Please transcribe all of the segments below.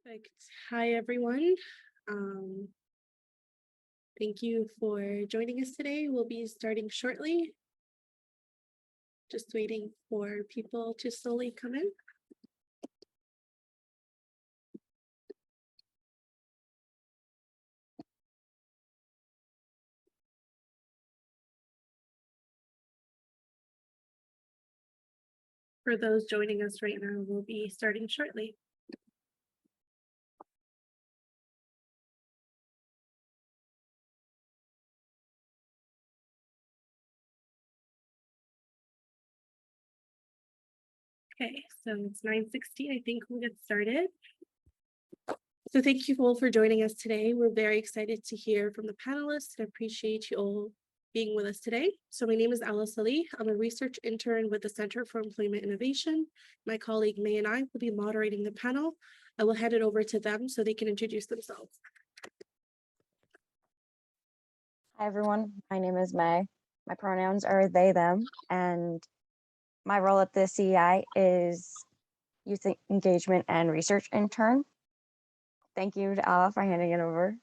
Perfect. Hi, everyone. Thank you for joining us today. We'll be starting shortly. Just waiting for people to slowly come in. For those joining us right now, we'll be starting shortly. Okay, so it's 9:60. I think we'll get started. So thank you all for joining us today. We're very excited to hear from the panelists and appreciate you all being with us today. So my name is Alice Ali. I'm a research intern with the Center for Employment Innovation. My colleague May and I will be moderating the panel. I will hand it over to them so they can introduce themselves. Hi, everyone. My name is May. My pronouns are they, them, and my role at the CEI is youth engagement and research intern. Thank you to Ala for handing it over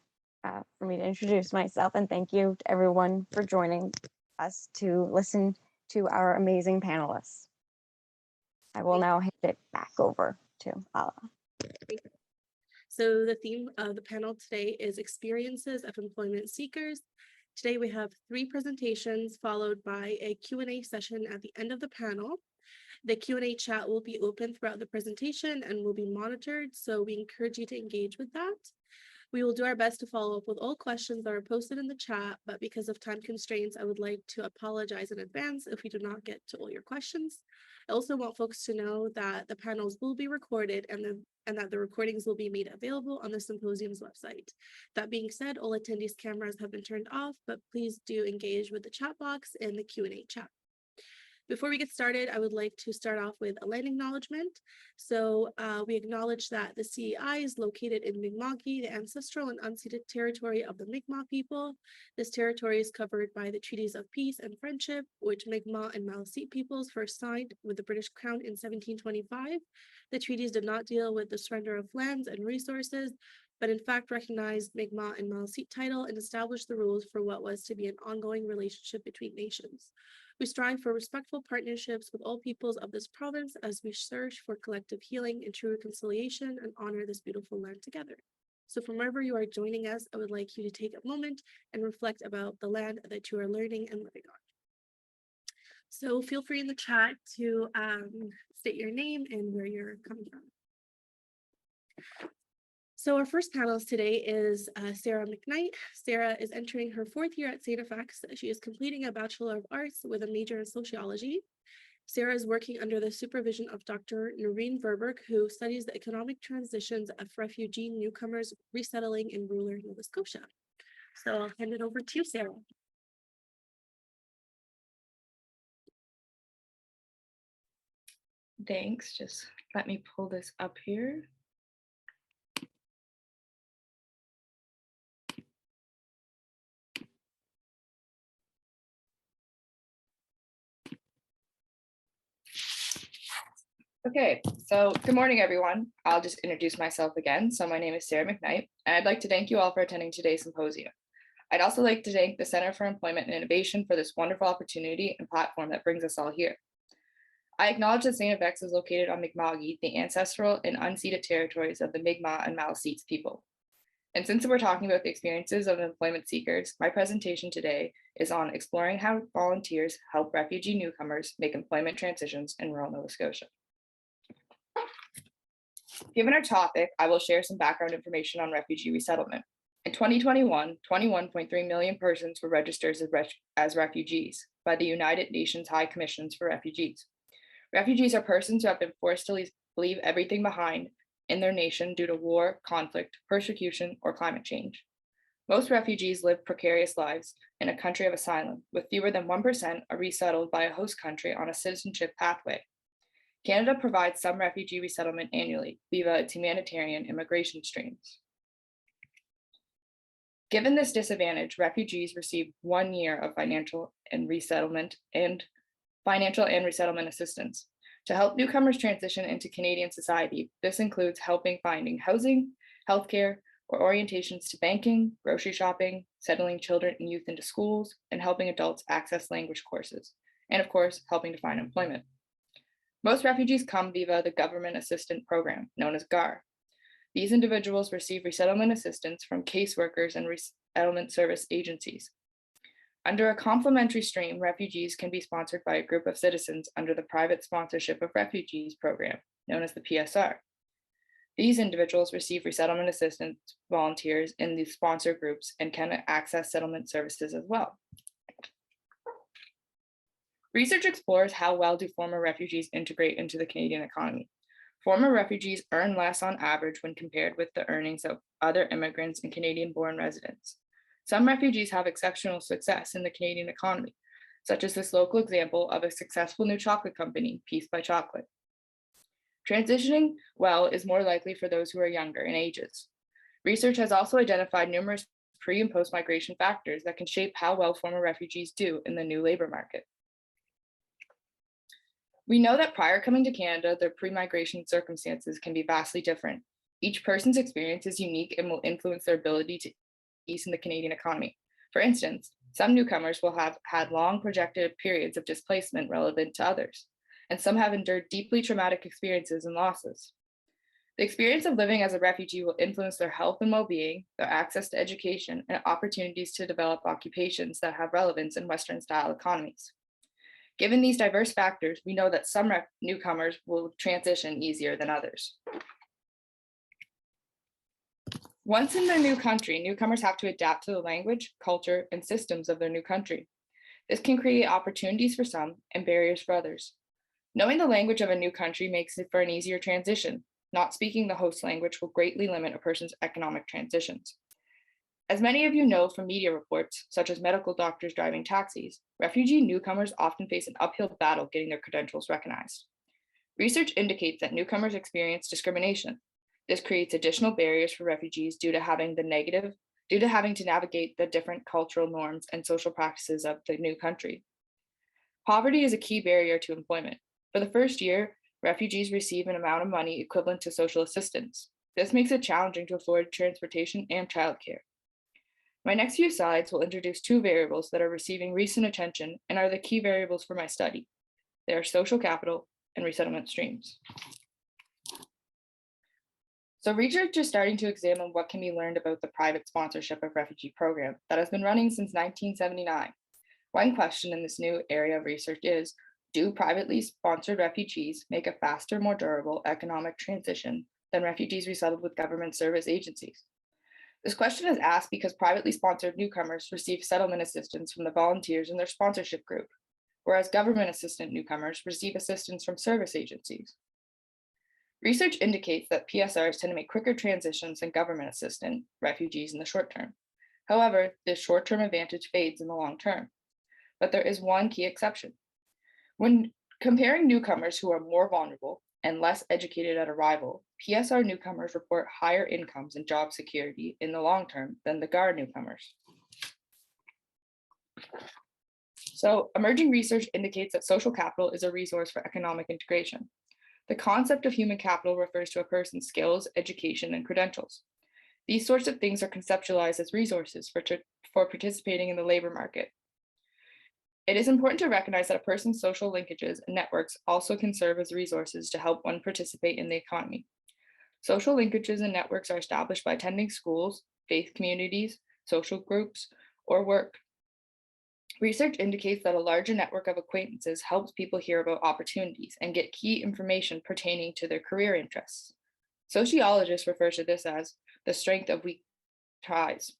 for me to introduce myself, and thank you to everyone for joining us to listen to our amazing panelists. I will now hand it back over to Ala. So the theme of the panel today is experiences of employment seekers. Today we have 3 presentations followed by a Q&A session at the end of the panel. The Q&A chat will be open throughout the presentation and will be monitored, so we encourage you to engage with that. We will do our best to follow up with all questions that are posted in the chat, but because of time constraints, I would like to apologize in advance if we do not get to all your questions. I also want folks to know that the panels will be recorded and that the recordings will be made available on the Symposium's website. That being said, all attendees' cameras have been turned off, but please do engage with the chat box and the Q&A chat. Before we get started, I would like to start off with a land acknowledgement. So we acknowledge that the CEI is located in Mi'kmaq, the ancestral and unceded territory of the Mi'kmaq people. This territory is covered by the treaties of peace and friendship, which Mi'kmaq and Maliseet peoples first signed with the British Crown in 1725. The treaties did not deal with the surrender of lands and resources, but in fact recognized Mi'kmaq and Maliseet title and established the rules for what was to be an ongoing relationship between nations. We strive for respectful partnerships with all peoples of this province as we search for collective healing and true reconciliation and honor this beautiful land together. So from wherever you are joining us, I would like you to take a moment and reflect about the land that you are learning and living on. So feel free in the chat to state your name and where you're coming from. So our first panelist today is Sarah McKnight. Sarah is entering her 4th year at St. FX. She is completing a Bachelor of Arts with a major in sociology. Sarah is working under the supervision of Dr. Noreen Verberg, who studies the economic transitions of refugee newcomers resettling in rural Nova Scotia. So I'll hand it over to you, Sarah. Thanks. Just let me pull this up here. Okay, so good morning, everyone. I'll just introduce myself again. So my name is Sarah McKnight, and I'd like to thank you all for attending today's symposium. I'd also like to thank the Center for Employment and Innovation for this wonderful opportunity and platform that brings us all here. I acknowledge that St. FX is located on Mi'kmaq, the ancestral and unceded territories of the Mi'kmaq and Maliseet people. And since we're talking about the experiences of employment seekers, my presentation today is on exploring how volunteers help refugee newcomers make employment transitions in rural Nova Scotia. Given our topic, I will share some background information on refugee resettlement. In 2021, 21.3 million persons were registered as refugees by the United Nations High Commissions for Refugees. Refugees are persons who have been forced to leave everything behind in their nation due to war, conflict, persecution, or climate change. Most refugees live precarious lives in a country of asylum, with fewer than 1% are resettled by a host country on a citizenship pathway. Canada provides some refugee resettlement annually via its humanitarian immigration streams. Given this disadvantage, refugees receive 1 year of financial and resettlement assistance. To help newcomers transition into Canadian society, this includes helping finding housing, healthcare, or orientations to banking, grocery shopping, settling children and youth into schools, and helping adults access language courses, and of course, helping to find employment. Most refugees come via the Government Assistance Program, known as GAR. These individuals receive resettlement assistance from caseworkers and resettlement service agencies. Under a complementary stream, refugees can be sponsored by a group of citizens under the Private Sponsorship of Refugees program, known as the PSR. These individuals receive resettlement assistance volunteers in these sponsor groups and can access settlement services as well. Research explores how well do former refugees integrate into the Canadian economy. Former refugees earn less on average when compared with the earnings of other immigrants and Canadian-born residents. Some refugees have exceptional success in the Canadian economy, such as this local example of a successful new chocolate company, Peace by Chocolate. Transitioning well is more likely for those who are younger in ages. Research has also identified numerous pre- and post-migration factors that can shape how well former refugees do in the new labor market. We know that prior coming to Canada, their pre-migration circumstances can be vastly different. Each person's experience is unique and will influence their ability to ease in the Canadian economy. For instance, some newcomers will have had long projected periods of displacement relevant to others, and some have endured deeply traumatic experiences and losses. The experience of living as a refugee will influence their health and well-being, their access to education, and opportunities to develop occupations that have relevance in Western-style economies. Given these diverse factors, we know that some newcomers will transition easier than others. Once in their new country, newcomers have to adapt to the language, culture, and systems of their new country. This can create opportunities for some and barriers for others. Knowing the language of a new country makes it for an easier transition. Not speaking the host language will greatly limit a person's economic transitions. As many of you know from media reports, such as medical doctors driving taxis, refugee newcomers often face an uphill battle getting their credentials recognized. Research indicates that newcomers experience discrimination. This creates additional barriers for refugees due to having to navigate the different cultural norms and social practices of the new country. Poverty is a key barrier to employment. For the first year, refugees receive an amount of money equivalent to social assistance. This makes it challenging to afford transportation and childcare. My next few slides will introduce two variables that are receiving recent attention and are the key variables for my study. They are social capital and resettlement streams. So research is starting to examine what can be learned about the private sponsorship of refugee program that has been running since 1979. One question in this new area of research is, do privately sponsored refugees make a faster, more durable economic transition than refugees resettled with government service agencies? This question is asked because privately sponsored newcomers receive settlement assistance from the volunteers in their sponsorship group, whereas government assistant newcomers receive assistance from service agencies. Research indicates that PSRs tend to make quicker transitions than government assistant refugees in the short term. However, this short-term advantage fades in the long term. But there is one key exception. When comparing newcomers who are more vulnerable and less educated at arrival, PSR newcomers report higher incomes and job security in the long term than the GAR newcomers. So, emerging research indicates that social capital is a resource for economic integration. The concept of human capital refers to a person's skills, education, and credentials. These sorts of things are conceptualized as resources for participating in the labor market. It is important to recognize that a person's social linkages and networks also can serve as resources to help one participate in the economy. Social linkages and networks are established by attending schools, faith communities, social groups, or work. Research indicates that a larger network of acquaintances helps people hear about opportunities and get key information pertaining to their career interests. Sociologists refer to this as the strength of weak ties.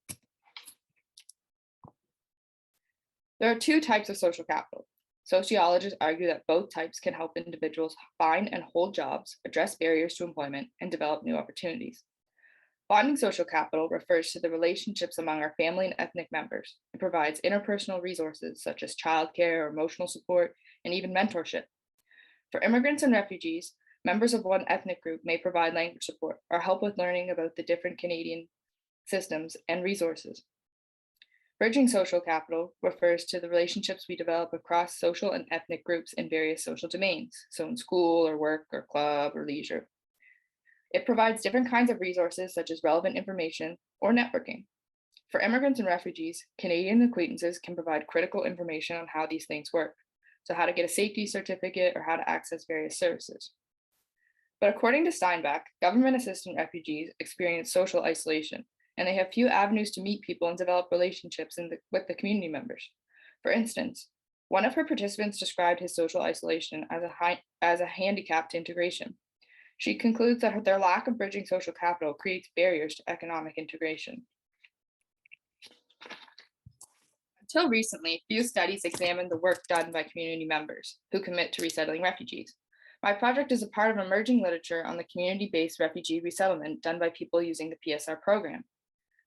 There are two types of social capital. Sociologists argue that both types can help individuals find and hold jobs, address barriers to employment, and develop new opportunities. Bonding social capital refers to the relationships among our family and ethnic members. It provides interpersonal resources such as childcare, emotional support, and even mentorship. For immigrants and refugees, members of one ethnic group may provide language support or help with learning about the different Canadian systems and resources. Bridging social capital refers to the relationships we develop across social and ethnic groups in various social domains, so in school or work or club or leisure. It provides different kinds of resources such as relevant information or networking. For immigrants and refugees, Canadian acquaintances can provide critical information on how these things work, so how to get a safety certificate or how to access various services. But according to Steinbach, government assistant refugees experience social isolation, and they have few avenues to meet people and develop relationships with the community members. For instance, one of her participants described his social isolation as a handicap to integration. She concludes that their lack of bridging social capital creates barriers to economic integration. Until recently, few studies examined the work done by community members who commit to resettling refugees. My project is a part of emerging literature on the community-based refugee resettlement done by people using the PSR program.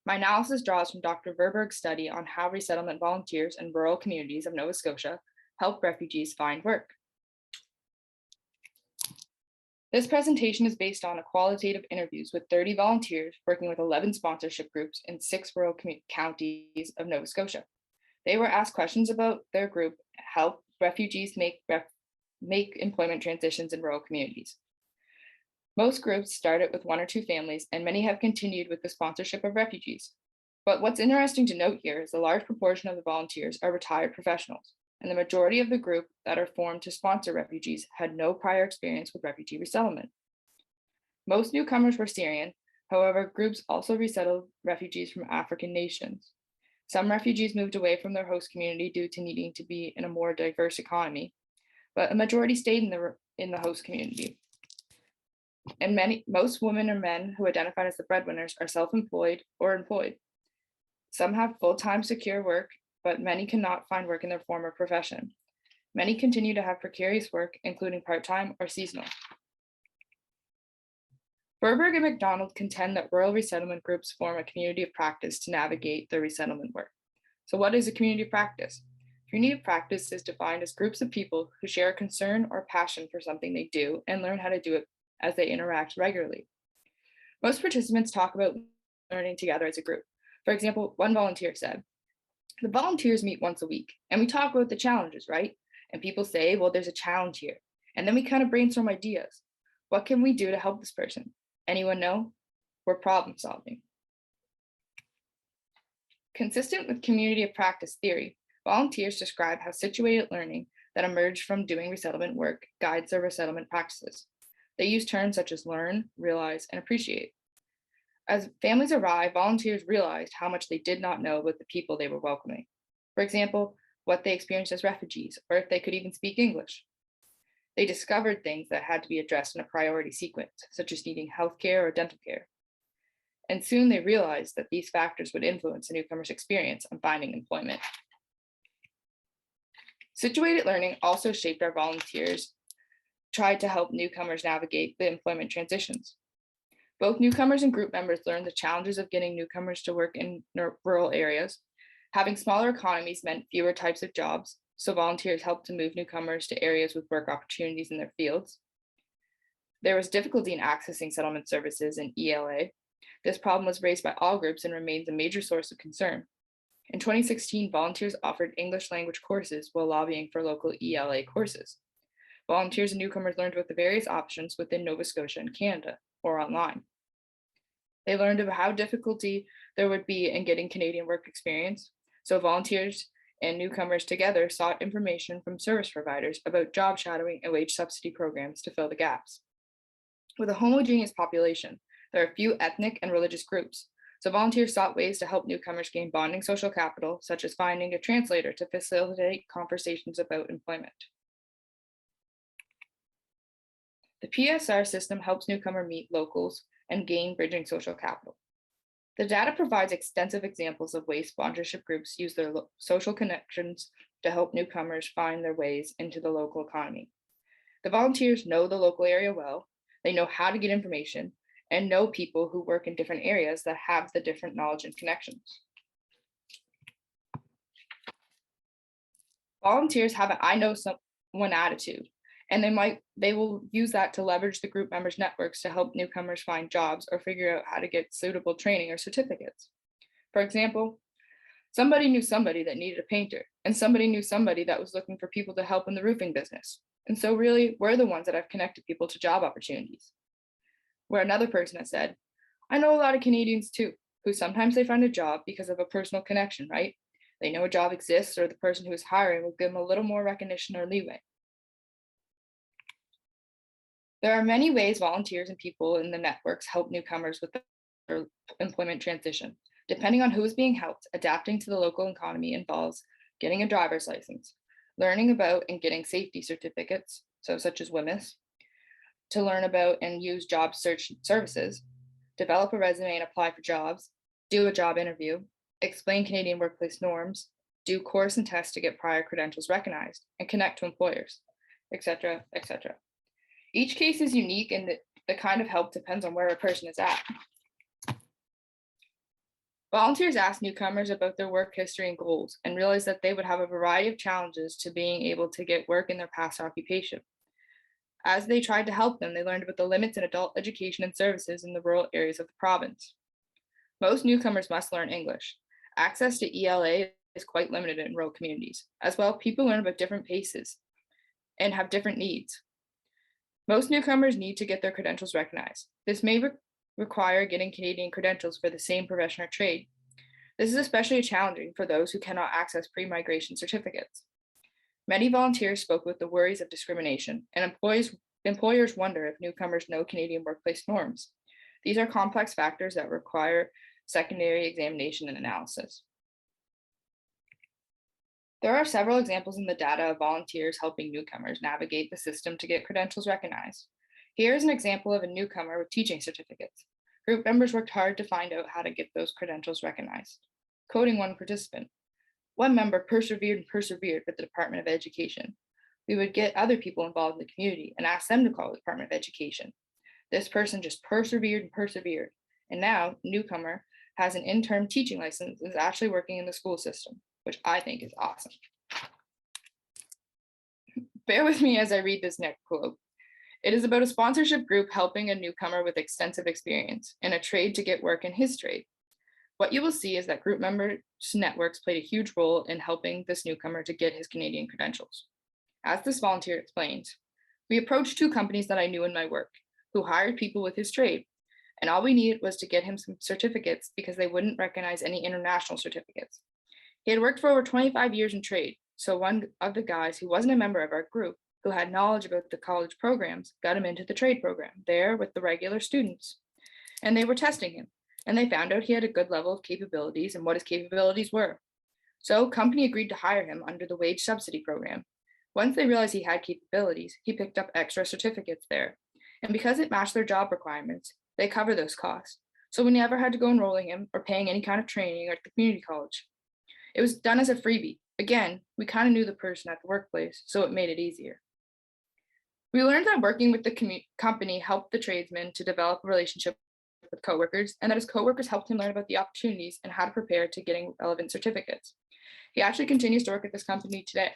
My analysis draws from Dr. Verberg's study on how resettlement volunteers in rural communities of Nova Scotia help refugees find work. This presentation is based on qualitative interviews with 30 volunteers working with 11 sponsorship groups in 6 rural counties of Nova Scotia. They were asked questions about their group help refugees make employment transitions in rural communities. Most groups started with 1 or 2 families, and many have continued with the sponsorship of refugees. But what's interesting to note here is a large proportion of the volunteers are retired professionals, and the majority of the group that are formed to sponsor refugees had no prior experience with refugee resettlement. Most newcomers were Syrian, however, groups also resettled refugees from African nations. Some refugees moved away from their host community due to needing to be in a more diverse economy, but a majority stayed in the host community. And most women or men who identified as the breadwinners are self-employed or employed. Some have full-time secure work, but many cannot find work in their former profession. Many continue to have precarious work, including part-time or seasonal. Verberg and McDonald contend that rural resettlement groups form a community of practice to navigate their resettlement work. So what is a community of practice? Community of practice is defined as groups of people who share a concern or passion for something they do and learn how to do it as they interact regularly. Most participants talk about learning together as a group. For example, one volunteer said, "The volunteers meet once a week and we talk about the challenges, right? And people say, well, there's a challenge here. And then we kind of brainstorm ideas. What can we do to help this person? Anyone know? We're problem solving." Consistent with community of practice theory, volunteers describe how situated learning that emerged from doing resettlement work guides their resettlement practices. They use terms such as learn, realize, and appreciate. As families arrived, volunteers realized how much they did not know about the people they were welcoming. For example, what they experienced as refugees, or if they could even speak English. They discovered things that had to be addressed in a priority sequence, such as needing healthcare or dental care. And soon they realized that these factors would influence a newcomer's experience on finding employment. Situated learning also shaped our volunteers, tried to help newcomers navigate the employment transitions. Both newcomers and group members learned the challenges of getting newcomers to work in rural areas. Having smaller economies meant fewer types of jobs, so volunteers helped to move newcomers to areas with work opportunities in their fields. There was difficulty in accessing settlement services in ELA. This problem was raised by all groups and remains a major source of concern. In 2016, volunteers offered English language courses while lobbying for local ELA courses. Volunteers and newcomers learned about the various options within Nova Scotia and Canada, or online. They learned about how difficulty there would be in getting Canadian work experience, so volunteers and newcomers together sought information from service providers about job shadowing and wage subsidy programs to fill the gaps. With a homogeneous population, there are few ethnic and religious groups, so volunteers sought ways to help newcomers gain bonding social capital, such as finding a translator to facilitate conversations about employment. The PSR system helps newcomers meet locals and gain bridging social capital. The data provides extensive examples of ways sponsorship groups use their social connections to help newcomers find their ways into the local economy. The volunteers know the local area well, they know how to get information, and know people who work in different areas that have the different knowledge and connections. Volunteers have an I know someone attitude, and they will use that to leverage the group members' networks to help newcomers find jobs or figure out how to get suitable training or certificates. For example, Somebody knew somebody that needed a painter, and somebody knew somebody that was looking for people to help in the roofing business. And so really, we're the ones that have connected people to job opportunities. Where another person has said, I know a lot of Canadians too, who sometimes they find a job because of a personal connection, right? They know a job exists, or the person who is hiring will give them a little more recognition or leeway. There are many ways volunteers and people in the networks help newcomers with their employment transition. Depending on who is being helped, adapting to the local economy involves getting a driver's license, learning about and getting safety certificates, such as WMIS, to learn about and use job search services, develop a resume and apply for jobs, do a job interview, explain Canadian workplace norms, do course and tests to get prior credentials recognized, and connect to employers, etc., etc. Each case is unique, and the kind of help depends on where a person is at. Volunteers ask newcomers about their work history and goals and realize that they would have a variety of challenges to being able to get work in their past occupation. As they tried to help them, they learned about the limits in adult education and services in the rural areas of the province. Most newcomers must learn English. Access to ELA is quite limited in rural communities. As well, people learn about different paces and have different needs. Most newcomers need to get their credentials recognized. This may require getting Canadian credentials for the same profession or trade. This is especially challenging for those who cannot access pre-migration certificates. Many volunteers spoke with the worries of discrimination, and employers wonder if newcomers know Canadian workplace norms. These are complex factors that require secondary examination and analysis. There are several examples in the data of volunteers helping newcomers navigate the system to get credentials recognized. Here is an example of a newcomer with teaching certificates. Group members worked hard to find out how to get those credentials recognized. Quoting one participant, one member persevered with the Department of Education. We would get other people involved in the community and ask them to call the Department of Education. This person just persevered, and now newcomer has an intern teaching license and is actually working in the school system, which I think is awesome. Bear with me as I read this next quote. It is about a sponsorship group helping a newcomer with extensive experience in a trade to get work in his trade. What you will see is that group members' networks played a huge role in helping this newcomer to get his Canadian credentials. As this volunteer explains, we approached two companies that I knew in my work who hired people with his trade, and all we needed was to get him some certificates because they wouldn't recognize any international certificates. He had worked for over 25 years in trade, so one of the guys who wasn't a member of our group, who had knowledge about the college programs, got him into the trade program there with the regular students. And they were testing him, and they found out he had a good level of capabilities and what his capabilities were. So company agreed to hire him under the wage subsidy program. Once they realized he had capabilities, he picked up extra certificates there. And because it matched their job requirements, they cover those costs. So we never had to go enrolling him or paying any kind of training at the community college. It was done as a freebie. Again, we kind of knew the person at the workplace, so it made it easier. We learned that working with the company helped the tradesman to develop a relationship with coworkers, and that his coworkers helped him learn about the opportunities and how to prepare to getting relevant certificates. He actually continues to work at this company today.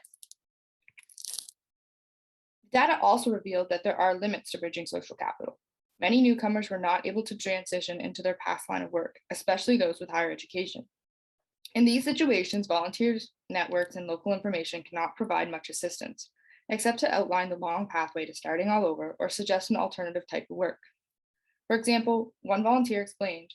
Data also revealed that there are limits to bridging social capital. Many newcomers were not able to transition into their past line of work, especially those with higher education. In these situations, volunteers, networks, and local information cannot provide much assistance, except to outline the long pathway to starting all over or suggest an alternative type of work. For example, one volunteer explained,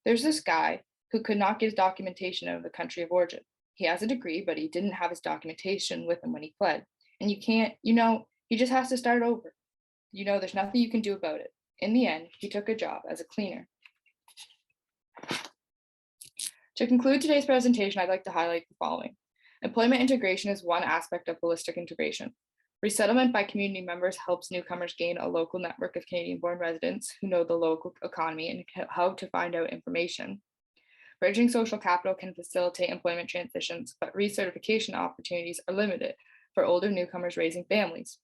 there's this guy who could not get his documentation out of the country of origin. He has a degree, but he didn't have his documentation with him when he fled. And you can't, he just has to start over. There's nothing you can do about it. In the end, he took a job as a cleaner. To conclude today's presentation, I'd like to highlight the following. Employment integration is one aspect of holistic integration. Resettlement by community members helps newcomers gain a local network of Canadian-born residents who know the local economy and how to find out information. Bridging social capital can facilitate employment transitions, but recertification opportunities are limited for older newcomers raising families.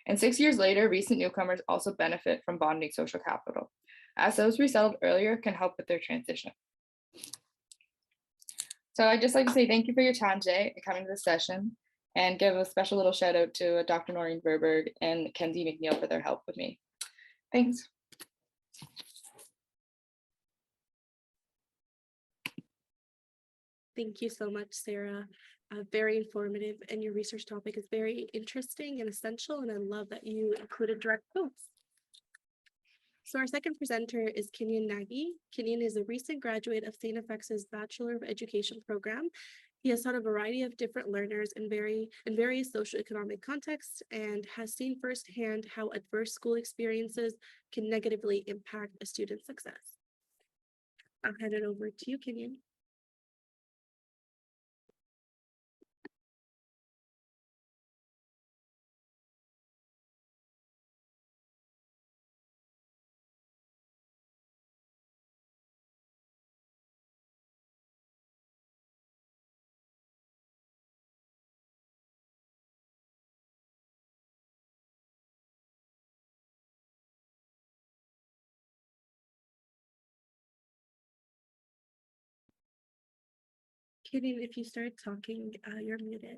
And 6 years later, recent newcomers also benefit from bonding social capital, as those resettled earlier can help with their transition. So I'd just like to say thank you for your time today and coming to this session, and give a special little shout out to Dr. Noreen Verberg and Kenzie McNeil for their help with me. Thanks. Thank you so much, Sarah. Very informative, and your research topic is very interesting and essential, and I love that you included direct quotes. So our second presenter is Kenyon Nagy. Kenyon is a recent graduate of St. FX's Bachelor of Education program. He has taught a variety of different learners in various socioeconomic contexts and has seen firsthand how adverse school experiences can negatively impact a student's success. I'll hand it over to you, Kenyon. Kenyon, if you start talking, you're muted.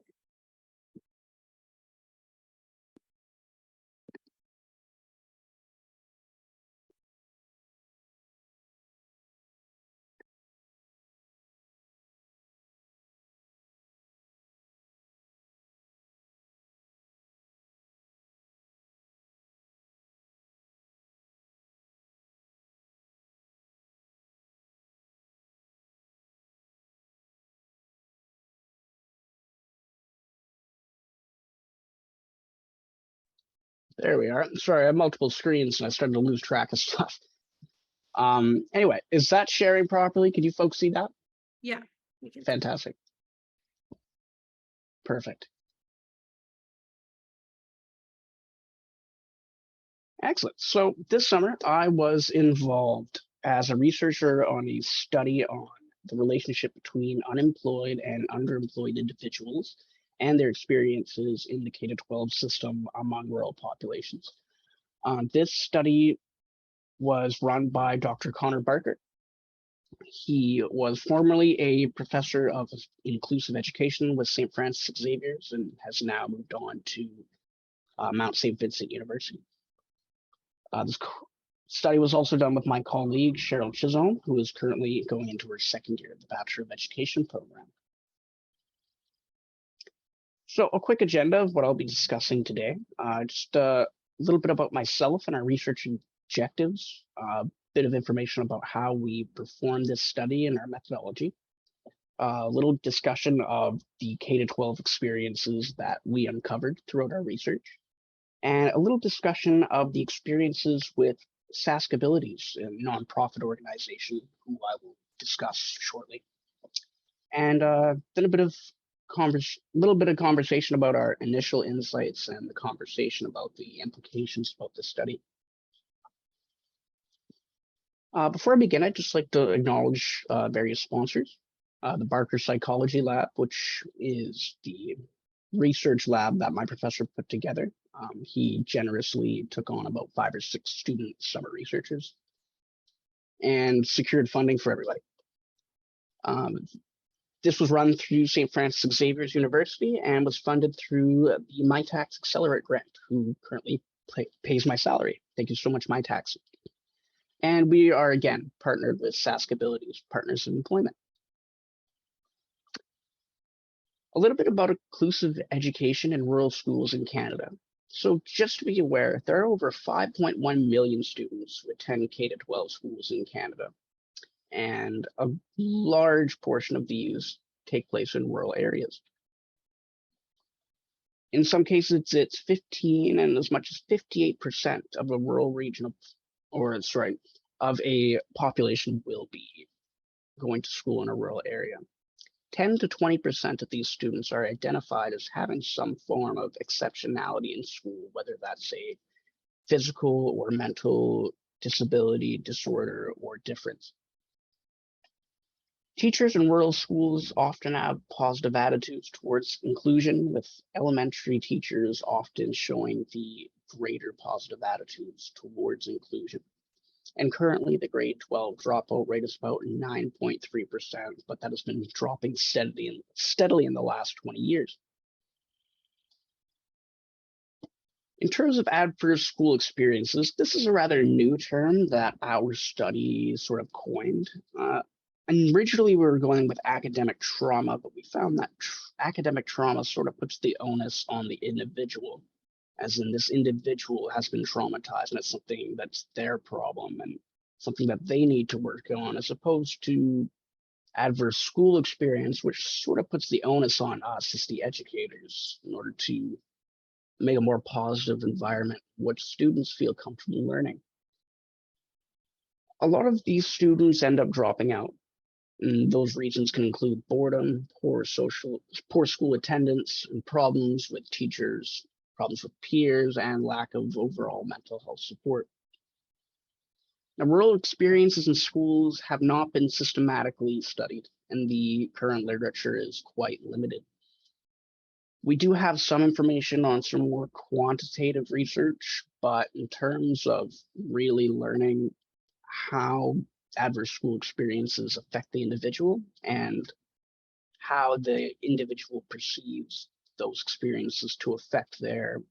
There we are. Sorry, I have multiple screens and I started to lose track of stuff. Anyway, is that sharing properly? Can you folks see that? Yeah, we can. Fantastic. Perfect. Excellent. So this summer, I was involved as a researcher on a study on the relationship between unemployed and underemployed individuals and their experiences in the K-12 system among rural populations. This study was run by Dr. Connor Barker. He was formerly a professor of inclusive education with St. Francis Xavier's and has now moved on to Mount St. Vincent University. This study was also done with my colleague, Cheryl Chisholm, who is currently going into her second year of the Bachelor of Education program. So a quick agenda of what I'll be discussing today. Just a little bit about myself and our research objectives, a bit of information about how we performed this study and our methodology, a little discussion of the K-12 experiences that we uncovered throughout our research, and a little discussion of the experiences with SASC Abilities, a nonprofit organization who I will discuss shortly. And then a little bit of conversation about our initial insights and the conversation about the implications about the study. Before I begin, I'd just like to acknowledge various sponsors. The Barker Psychology Lab, which is the research lab that my professor put together. He generously took on about 5 or 6 student summer researchers and secured funding for everybody. This was run through St. Francis Xavier's University and was funded through the MyTax Accelerate grant, who currently pays my salary. Thank you so much, MyTax. And we are, again, partnered with SASC Abilities, Partners in Employment. A little bit about inclusive education in rural schools in Canada. So just to be aware, there are over 5.1 million students who attend K-12 schools in Canada, and a large portion of these take place in rural areas. In some cases, it's 15 and as much as 58% of a rural region of a population will be going to school in a rural area. 10 to 20% of these students are identified as having some form of exceptionality in school, whether that's a physical or mental disability, disorder, or difference. Teachers in rural schools often have positive attitudes towards inclusion, with elementary teachers often showing the greater positive attitudes towards inclusion. And currently, the grade 12 dropout rate is about 9.3%, but that has been dropping steadily in the last 20 years. In terms of adverse school experiences, this is a rather new term that our study sort of coined. And originally we were going with academic trauma, but we found that academic trauma sort of puts the onus on the individual, as in this individual has been traumatized and it's something that's their problem and something that they need to work on, as opposed to adverse school experience, which sort of puts the onus on us as the educators in order to make a more positive environment which students feel comfortable learning. A lot of these students end up dropping out. And those reasons can include boredom, poor school attendance, and problems with teachers, problems with peers, and lack of overall mental health support. Now, rural experiences in schools have not been systematically studied, and the current literature is quite limited. We do have some information on some more quantitative research, but in terms of really learning how adverse school experiences affect the individual and how the individual perceives those experiences to affect their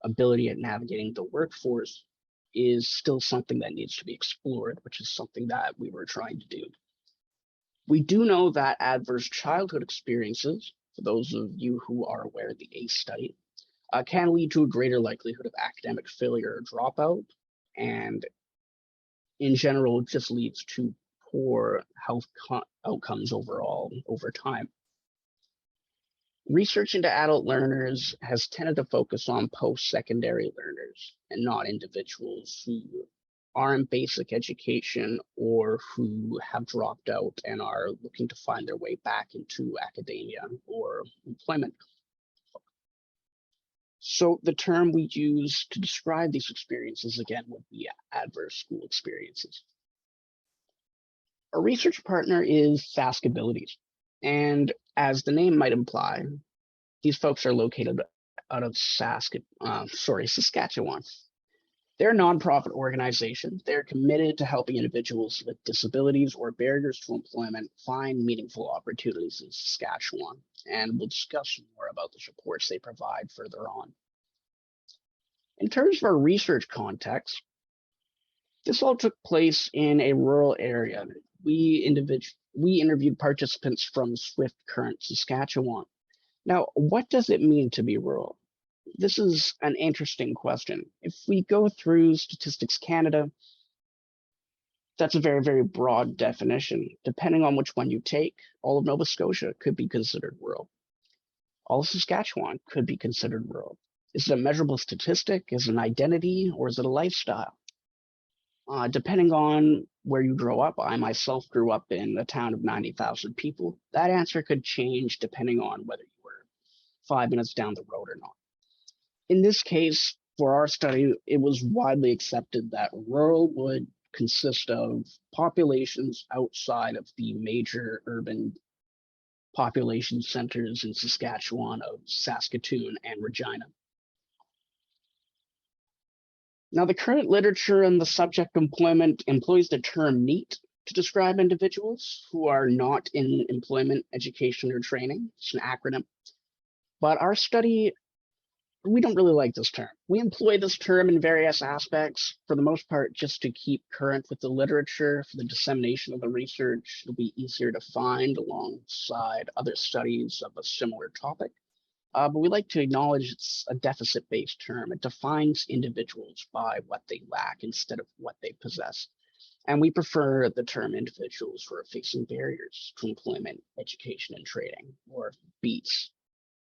ability at navigating the workforce is still something that needs to be explored, which is something that we were trying to do. We do know that adverse childhood experiences, for those of you who are aware of the ACE study, can lead to a greater likelihood of academic failure or dropout, and in general, it just leads to poor health outcomes overall over time. Research into adult learners has tended to focus on post-secondary learners and not individuals who are in basic education or who have dropped out and are looking to find their way back into academia or employment. So the term we use to describe these experiences, again, would be adverse school experiences. Our research partner is Sask Abilities, and as the name might imply, these folks are located out of Saskatchewan. They're a nonprofit organization. They're committed to helping individuals with disabilities or barriers to employment find meaningful opportunities in Saskatchewan, and we'll discuss more about the supports they provide further on. In terms of our research context, this all took place in a rural area. We interviewed participants from Swift Current, Saskatchewan. Now, what does it mean to be rural? This is an interesting question. If we go through Statistics Canada, that's a very, very broad definition. Depending on which one you take, all of Nova Scotia could be considered rural. All of Saskatchewan could be considered rural. Is it a measurable statistic? Is it an identity? Or is it a lifestyle? Depending on where you grow up, I myself grew up in a town of 90,000 people. That answer could change depending on whether you were 5 minutes down the road or not. In this case, for our study, it was widely accepted that rural would consist of populations outside of the major urban population centers in Saskatchewan of Saskatoon and Regina. Now, the current literature on the subject employment employs the term NEET to describe individuals who are not in employment, education, or training. It's an acronym. But our study, we don't really like this term. We employ this term in various aspects, for the most part, just to keep current with the literature for the dissemination of the research. It'll be easier to find alongside other studies of a similar topic. But we like to acknowledge it's a deficit-based term. It defines individuals by what they lack instead of what they possess. And we prefer the term individuals who are facing barriers to employment, education, and training, or BEATS.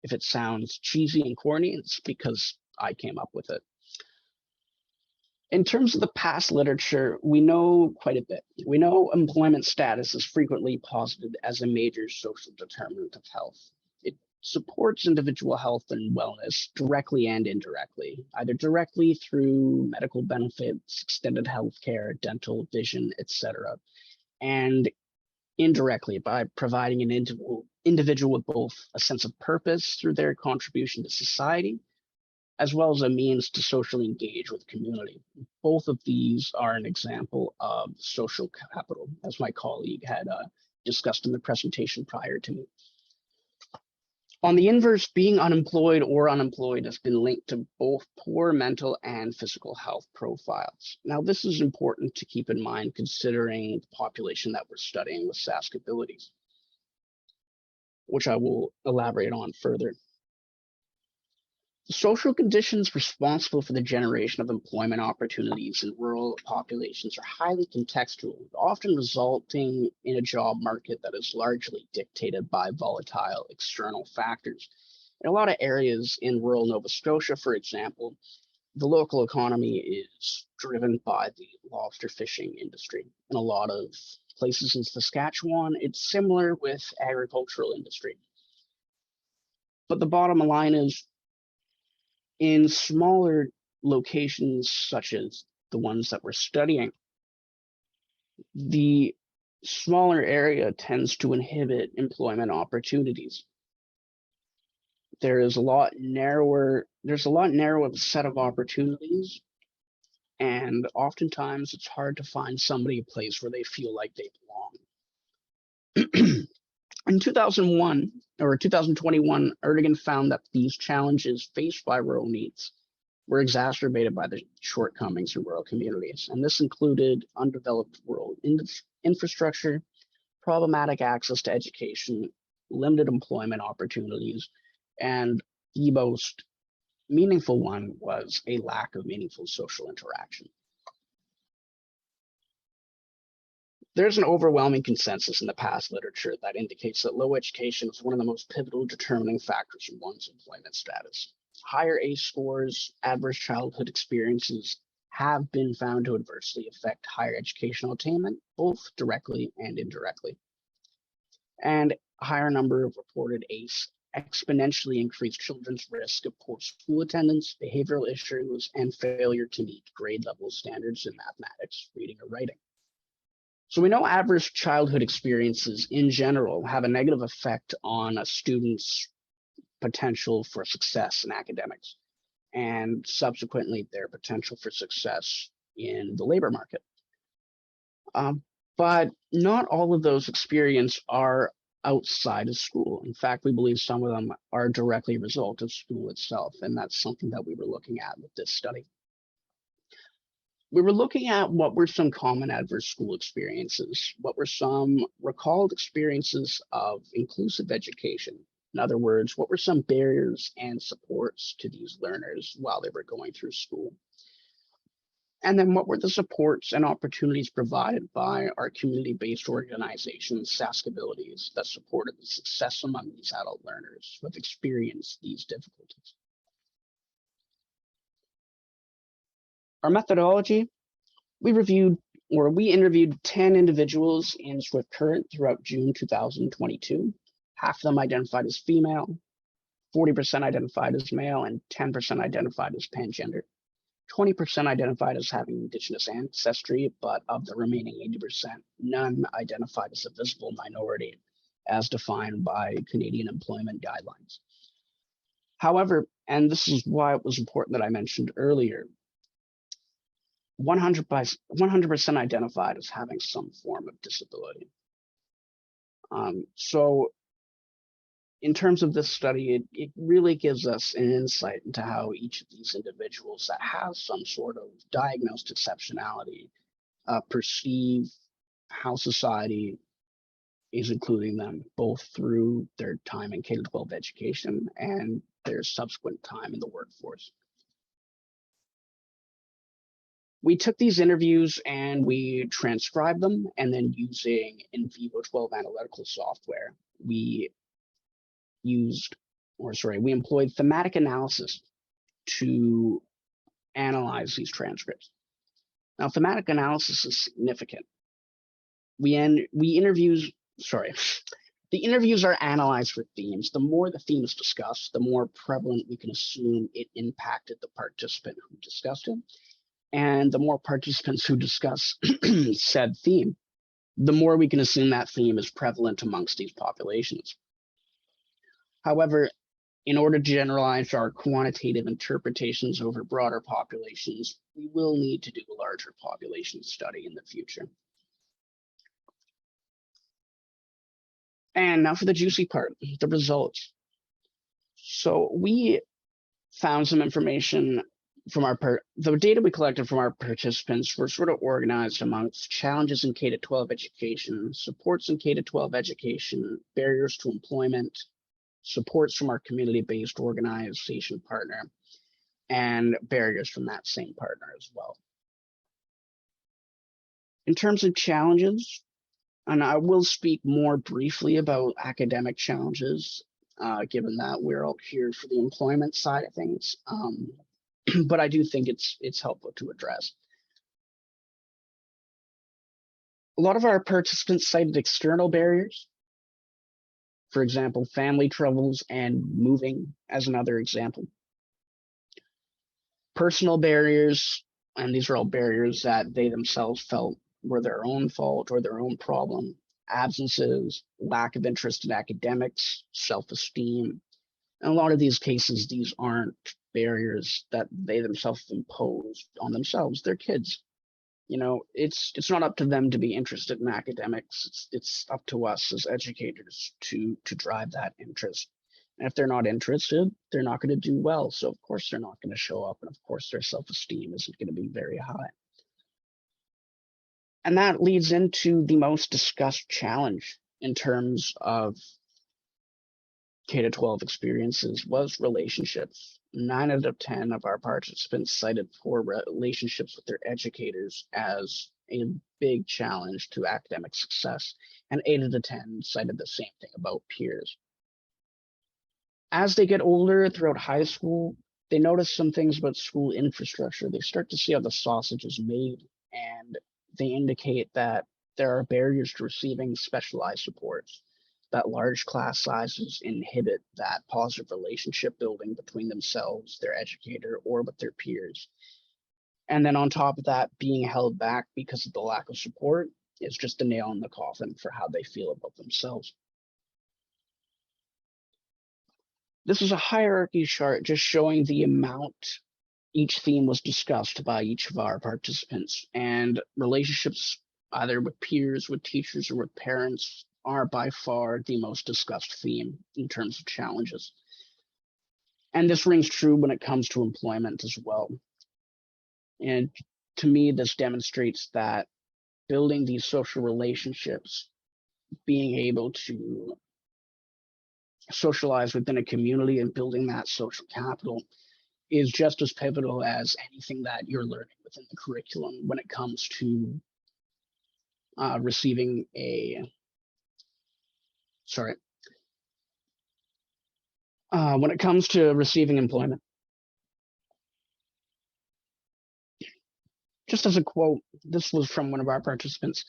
If it sounds cheesy and corny, it's because I came up with it. In terms of the past literature, we know quite a bit. We know employment status is frequently posited as a major social determinant of health. It supports individual health and wellness directly and indirectly, either directly through medical benefits, extended health care, dental, vision, etc., and indirectly by providing an individual with both a sense of purpose through their contribution to society, as well as a means to socially engage with community. Both of these are an example of social capital, as my colleague had discussed in the presentation prior to me. On the inverse, being unemployed or unemployed has been linked to both poor mental and physical health profiles. Now, this is important to keep in mind considering the population that we're studying with SASC abilities, which I will elaborate on further. The social conditions responsible for the generation of employment opportunities in rural populations are highly contextual, often resulting in a job market that is largely dictated by volatile external factors. In a lot of areas in rural Nova Scotia, for example, the local economy is driven by the lobster fishing industry. In a lot of places in Saskatchewan, it's similar with agricultural industry. But the bottom line is, in smaller locations, such as the ones that we're studying, the smaller area tends to inhibit employment opportunities. There's a lot narrower set of opportunities, and oftentimes it's hard to find somebody a place where they feel like they belong. In 2021, Erdogan found that these challenges faced by rural needs were exacerbated by the shortcomings in rural communities, and this included undeveloped rural infrastructure, problematic access to education, limited employment opportunities, and the most meaningful one was a lack of meaningful social interaction. There's an overwhelming consensus in the past literature that indicates that low education is one of the most pivotal determining factors in one's employment status. Higher ACE scores, adverse childhood experiences have been found to adversely affect higher educational attainment, both directly and indirectly. And a higher number of reported ACE exponentially increased children's risk of poor school attendance, behavioral issues, and failure to meet grade level standards in mathematics, reading, or writing. So we know adverse childhood experiences in general have a negative effect on a student's potential for success in academics and subsequently their potential for success in the labor market. But not all of those experiences are outside of school. In fact, we believe some of them are directly a result of school itself, and that's something that we were looking at with this study. We were looking at what were some common adverse school experiences, what were some recalled experiences of inclusive education. In other words, what were some barriers and supports to these learners while they were going through school? And then what were the supports and opportunities provided by our community-based organizations, SASC abilities, that supported the success among these adult learners who have experienced these difficulties? Our methodology, we interviewed 10 individuals in Swift Current throughout June 2022. Half of them identified as female, 40% identified as male, and 10% identified as pangender. 20% identified as having Indigenous ancestry, but of the remaining 80%, none identified as a visible minority as defined by Canadian employment guidelines. However, and this is why it was important that I mentioned earlier, 100% identified as having some form of disability. So in terms of this study, it really gives us an insight into how each of these individuals that has some sort of diagnosed exceptionality perceive how society is including them, both through their time in K-12 education and their subsequent time in the workforce. We took these interviews and we transcribed them, and then using in vivo 12 analytical software, we employed thematic analysis to analyze these transcripts. Now, thematic analysis is significant. The interviews are analyzed for themes. The more the theme is discussed, the more prevalent we can assume it impacted the participant who discussed it. And the more participants who discuss said theme, the more we can assume that theme is prevalent amongst these populations. However, in order to generalize our quantitative interpretations over broader populations, we will need to do a larger population study in the future. And now for the juicy part, the results. So we found some information from the data we collected from our participants were sort of organized amongst challenges in K-12 education, supports in K-12 education, barriers to employment, supports from our community-based organization partner, and barriers from that same partner as well. In terms of challenges, and I will speak more briefly about academic challenges, given that we're all here for the employment side of things. But I do think it's helpful to address. A lot of our participants cited external barriers. For example, family troubles and moving as another example. Personal barriers, and these are all barriers that they themselves felt were their own fault or their own problem. Absences, lack of interest in academics, self-esteem. In a lot of these cases, these aren't barriers that they themselves impose on themselves. They're kids. You know, it's not up to them to be interested in academics. It's up to us as educators to drive that interest. And if they're not interested, they're not going to do well. So of course they're not going to show up, and of course their self-esteem isn't going to be very high. And that leads into the most discussed challenge in terms of K-12 experiences was relationships. 9 out of 10 of our participants cited poor relationships with their educators as a big challenge to academic success, and 8 out of 10 cited the same thing about peers. As they get older throughout high school, they notice some things about school infrastructure. They start to see how the sausage is made, and they indicate that there are barriers to receiving specialized supports, that large class sizes inhibit that positive relationship building between themselves, their educator, or with their peers. And then on top of that, being held back because of the lack of support is just a nail in the coffin for how they feel about themselves. This is a hierarchy chart just showing the amount each theme was discussed by each of our participants, and relationships either with peers, with teachers, or with parents are by far the most discussed theme in terms of challenges. And this rings true when it comes to employment as well. And to me, this demonstrates that building these social relationships, being able to socialize within a community and building that social capital is just as pivotal as anything that you're learning within the curriculum when it comes to receiving employment. Just as a quote, this was from one of our participants.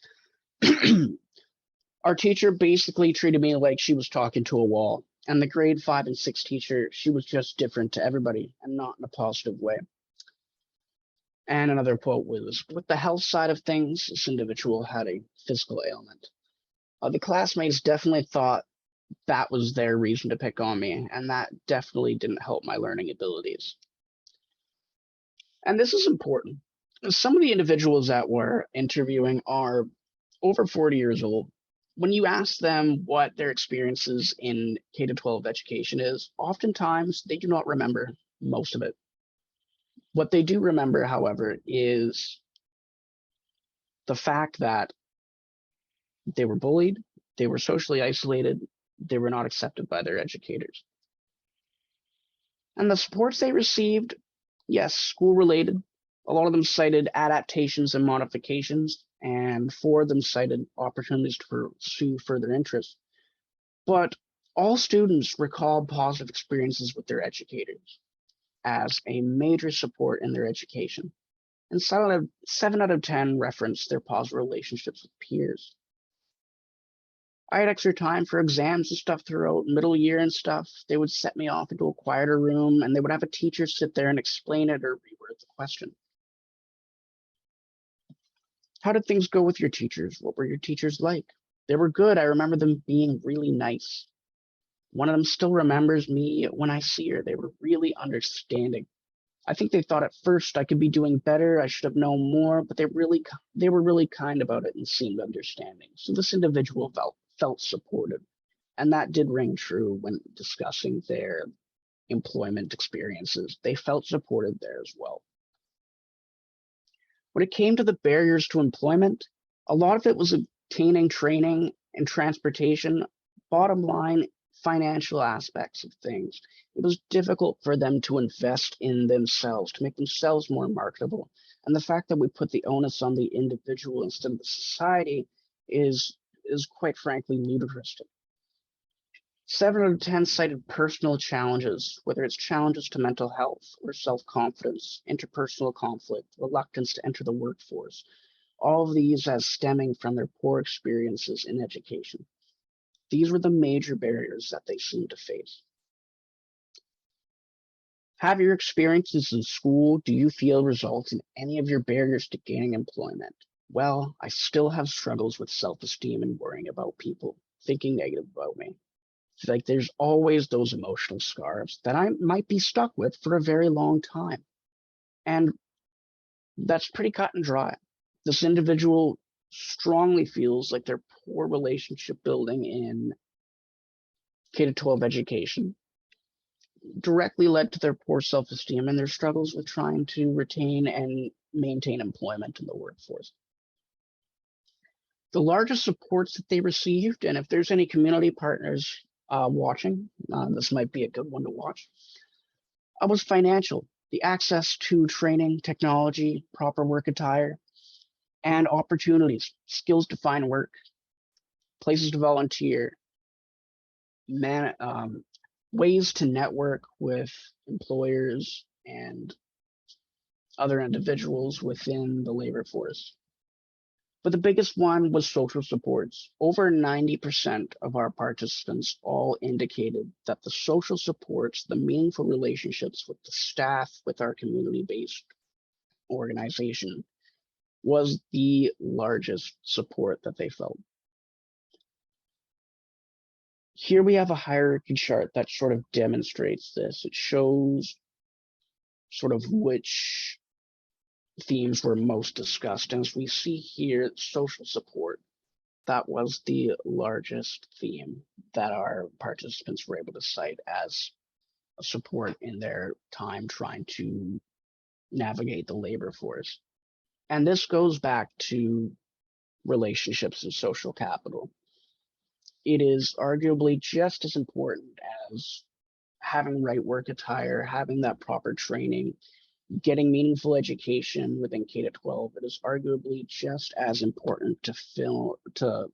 Our teacher basically treated me like she was talking to a wall. And the grade 5 and 6 teacher, she was just different to everybody and not in a positive way. And another quote was, with the health side of things, this individual had a physical ailment. The classmates definitely thought that was their reason to pick on me, and that definitely didn't help my learning abilities. And this is important. Some of the individuals that we're interviewing are over 40 years old. When you ask them what their experiences in K-12 education is, oftentimes they do not remember most of it. What they do remember, however, is the fact that they were bullied, they were socially isolated, they were not accepted by their educators. And the supports they received, yes, school-related. A lot of them cited adaptations and modifications, and 4 of them cited opportunities to pursue further interests. But all students recall positive experiences with their educators as a major support in their education. And 7 out of 10 referenced their positive relationships with peers. I had extra time for exams and stuff throughout middle year and stuff. They would set me off into a quieter room, and they would have a teacher sit there and explain it or reword the question. How did things go with your teachers? What were your teachers like? They were good. I remember them being really nice. One of them still remembers me when I see her. They were really understanding. I think they thought at first I could be doing better. I should have known more, but they were really kind about it and seemed understanding. So this individual felt supported, and that did ring true when discussing their employment experiences. They felt supported there as well. When it came to the barriers to employment, a lot of it was obtaining training and transportation. Bottom line, financial aspects of things. It was difficult for them to invest in themselves, to make themselves more marketable. And the fact that we put the onus on the individual instead of the society is quite frankly ludicrous. 7 out of 10 cited personal challenges, whether it's challenges to mental health or self-confidence, interpersonal conflict, reluctance to enter the workforce, all of these as stemming from their poor experiences in education. These were the major barriers that they seemed to face. Have your experiences in school, do you feel, result in any of your barriers to gaining employment? Well, I still have struggles with self-esteem and worrying about people thinking negative about me. Like there's always those emotional scars that I might be stuck with for a very long time. And that's pretty cut and dry. This individual strongly feels like their poor relationship building in K-12 education directly led to their poor self-esteem and their struggles with trying to retain and maintain employment in the workforce. The largest supports that they received, and if there's any community partners watching, this might be a good one to watch, was financial. The access to training, technology, proper work attire, and opportunities, skills to find work, places to volunteer, ways to network with employers and other individuals within the labor force. But the biggest one was social supports. Over 90% of our participants all indicated that the social supports, the meaningful relationships with the staff, with our community-based organization, was the largest support that they felt. Here we have a hierarchy chart that sort of demonstrates this. It shows sort of which themes were most discussed. And as we see here, social support, that was the largest theme that our participants were able to cite as a support in their time trying to navigate the labor force. And this goes back to relationships and social capital. It is arguably just as important as having right work attire, having that proper training, getting meaningful education within K-12. It is arguably just as important to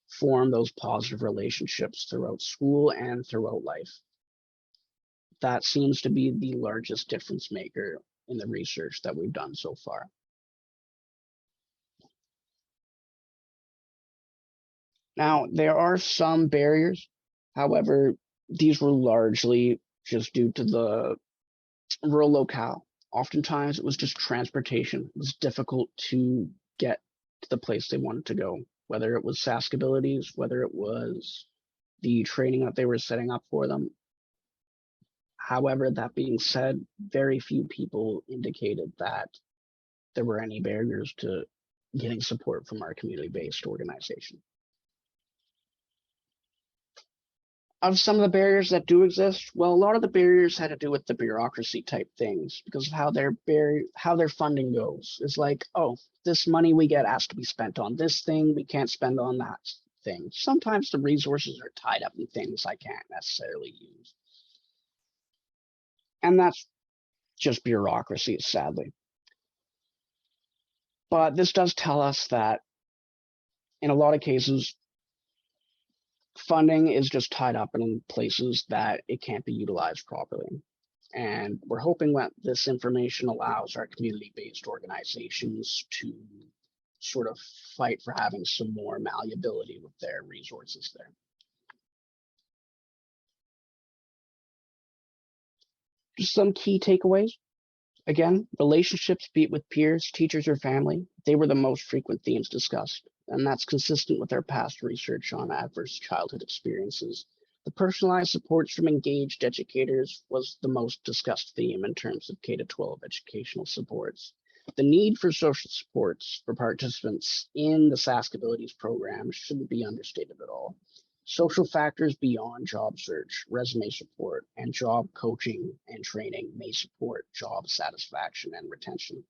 form those positive relationships throughout school and throughout life. That seems to be the largest difference maker in the research that we've done so far. Now, there are some barriers. However, these were largely just due to the rural locale. Oftentimes, it was just transportation. It was difficult to get to the place they wanted to go, whether it was SASC abilities, whether it was the training that they were setting up for them. However, that being said, very few people indicated that there were any barriers to getting support from our community-based organization. Of some of the barriers that do exist, well, a lot of the barriers had to do with the bureaucracy type things because of how their funding goes. It's like, oh, this money we get has to be spent on this thing, we can't spend on that thing. Sometimes the resources are tied up in things I can't necessarily use. And that's just bureaucracy, sadly. But this does tell us that in a lot of cases, funding is just tied up in places that it can't be utilized properly. And we're hoping that this information allows our community-based organizations to sort of fight for having some more malleability with their resources there. Just some key takeaways. Again, relationships, be it with peers, teachers, or family, they were the most frequent themes discussed. And that's consistent with our past research on adverse childhood experiences. The personalized supports from engaged educators was the most discussed theme in terms of K-12 educational supports. The need for social supports for participants in the SASC Abilities program shouldn't be understated at all. Social factors beyond job search, resume support, and job coaching and training may support job satisfaction and retention.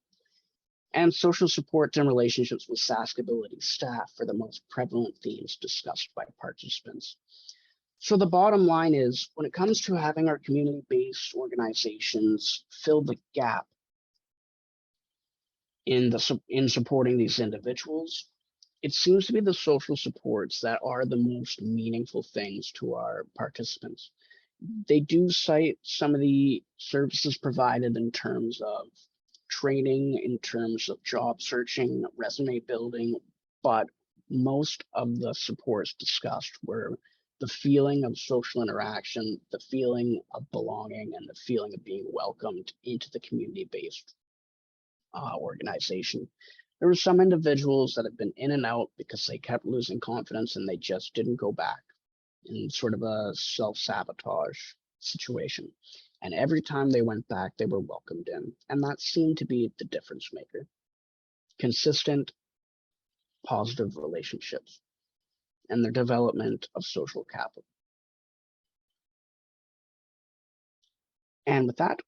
And social supports and relationships with SASCability staff are the most prevalent themes discussed by participants. So the bottom line is, when it comes to having our community-based organizations fill the gap in supporting these individuals, it seems to be the social supports that are the most meaningful things to our participants. They do cite some of the services provided in terms of training, in terms of job searching, resume building, but most of the supports discussed were the feeling of social interaction, the feeling of belonging, and the feeling of being welcomed into the community-based organization. There were some individuals that have been in and out because they kept losing confidence and they just didn't go back, in sort of a self-sabotage situation. And every time they went back, they were welcomed in. And that seemed to be the difference maker. Consistent, positive relationships and the development of social capital. And with that,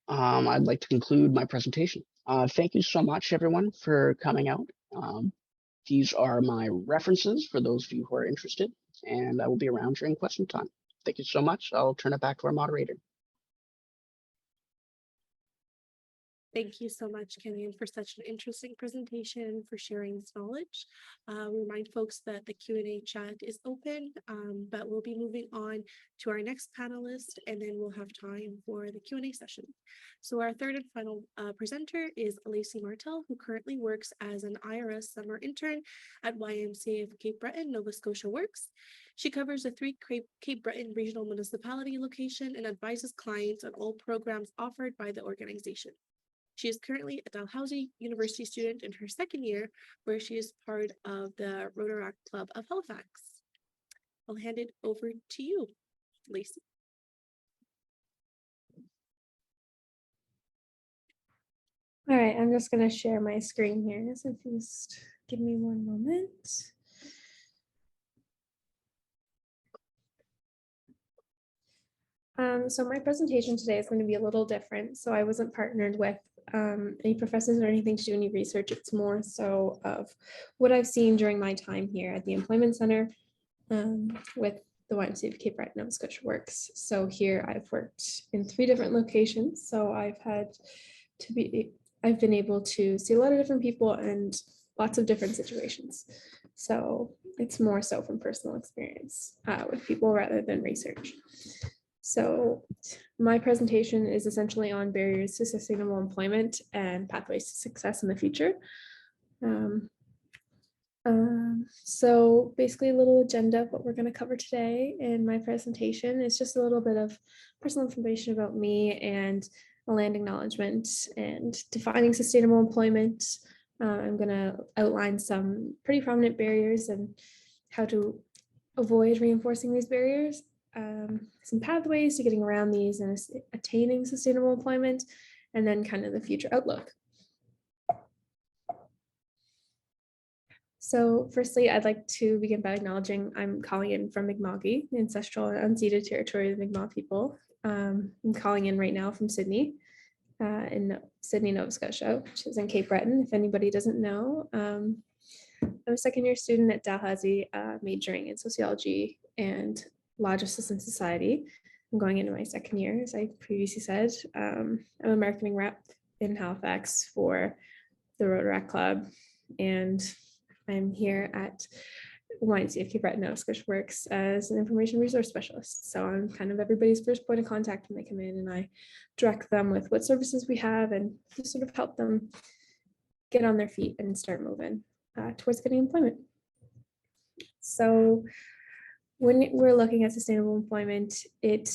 I'd like to conclude my presentation. Thank you so much, everyone, for coming out. These are my references for those of you who are interested, and I will be around during question time. Thank you so much. I'll turn it back to our moderator. Thank you so much, Kenyon, for such an interesting presentation, for sharing this knowledge. We remind folks that the Q&A chat is open, but we'll be moving on to our next panelist, and then we'll have time for the Q&A session. So our third and final presenter is Lacey Martel, who currently works as an IRS summer intern at YMCA of Cape Breton, Nova Scotia Works. She covers the 3 Cape Breton regional municipality location and advises clients on all programs offered by the organization. She is currently a Dalhousie University student in her 2nd year, where she is part of the Rotaract Club of Halifax. I'll hand it over to you, Lacey. All right, I'm just going to share my screen here. So if you just give me one moment. So my presentation today is going to be a little different. So I wasn't partnered with any professors or anything to do any research. It's more so of what I've seen during my time here at the Employment Center with the YMCA of Cape Breton, Nova Scotia Works. So here I've worked in 3 different locations. So I've been able to see a lot of different people and lots of different situations. So it's more so from personal experience with people rather than research. So my presentation is essentially on barriers to sustainable employment and pathways to success in the future. So basically a little agenda of what we're going to cover today in my presentation is just a little bit of personal information about me and a land acknowledgement and defining sustainable employment. I'm going to outline some pretty prominent barriers and how to avoid reinforcing these barriers. Some pathways to getting around these and attaining sustainable employment, and then kind of the future outlook. So firstly, I'd like to begin by acknowledging I'm calling in from Mi'kmaq, the ancestral and unceded territory of the Mi'kmaq people. I'm calling in right now from Sydney, in Sydney, Nova Scotia, which is in Cape Breton, if anybody doesn't know. I'm a 2nd year student at Dalhousie, majoring in sociology and Law, Justice, and Society. I'm going into my 2nd year, as I previously said. I'm a marketing rep in Halifax for the Rotaract Club, and I'm here at YMCA of Cape Breton, Nova Scotia Works as an information resource specialist. So I'm kind of everybody's first point of contact when they come in, and I direct them with what services we have and just sort of help them get on their feet and start moving towards getting employment. So when we're looking at sustainable employment, it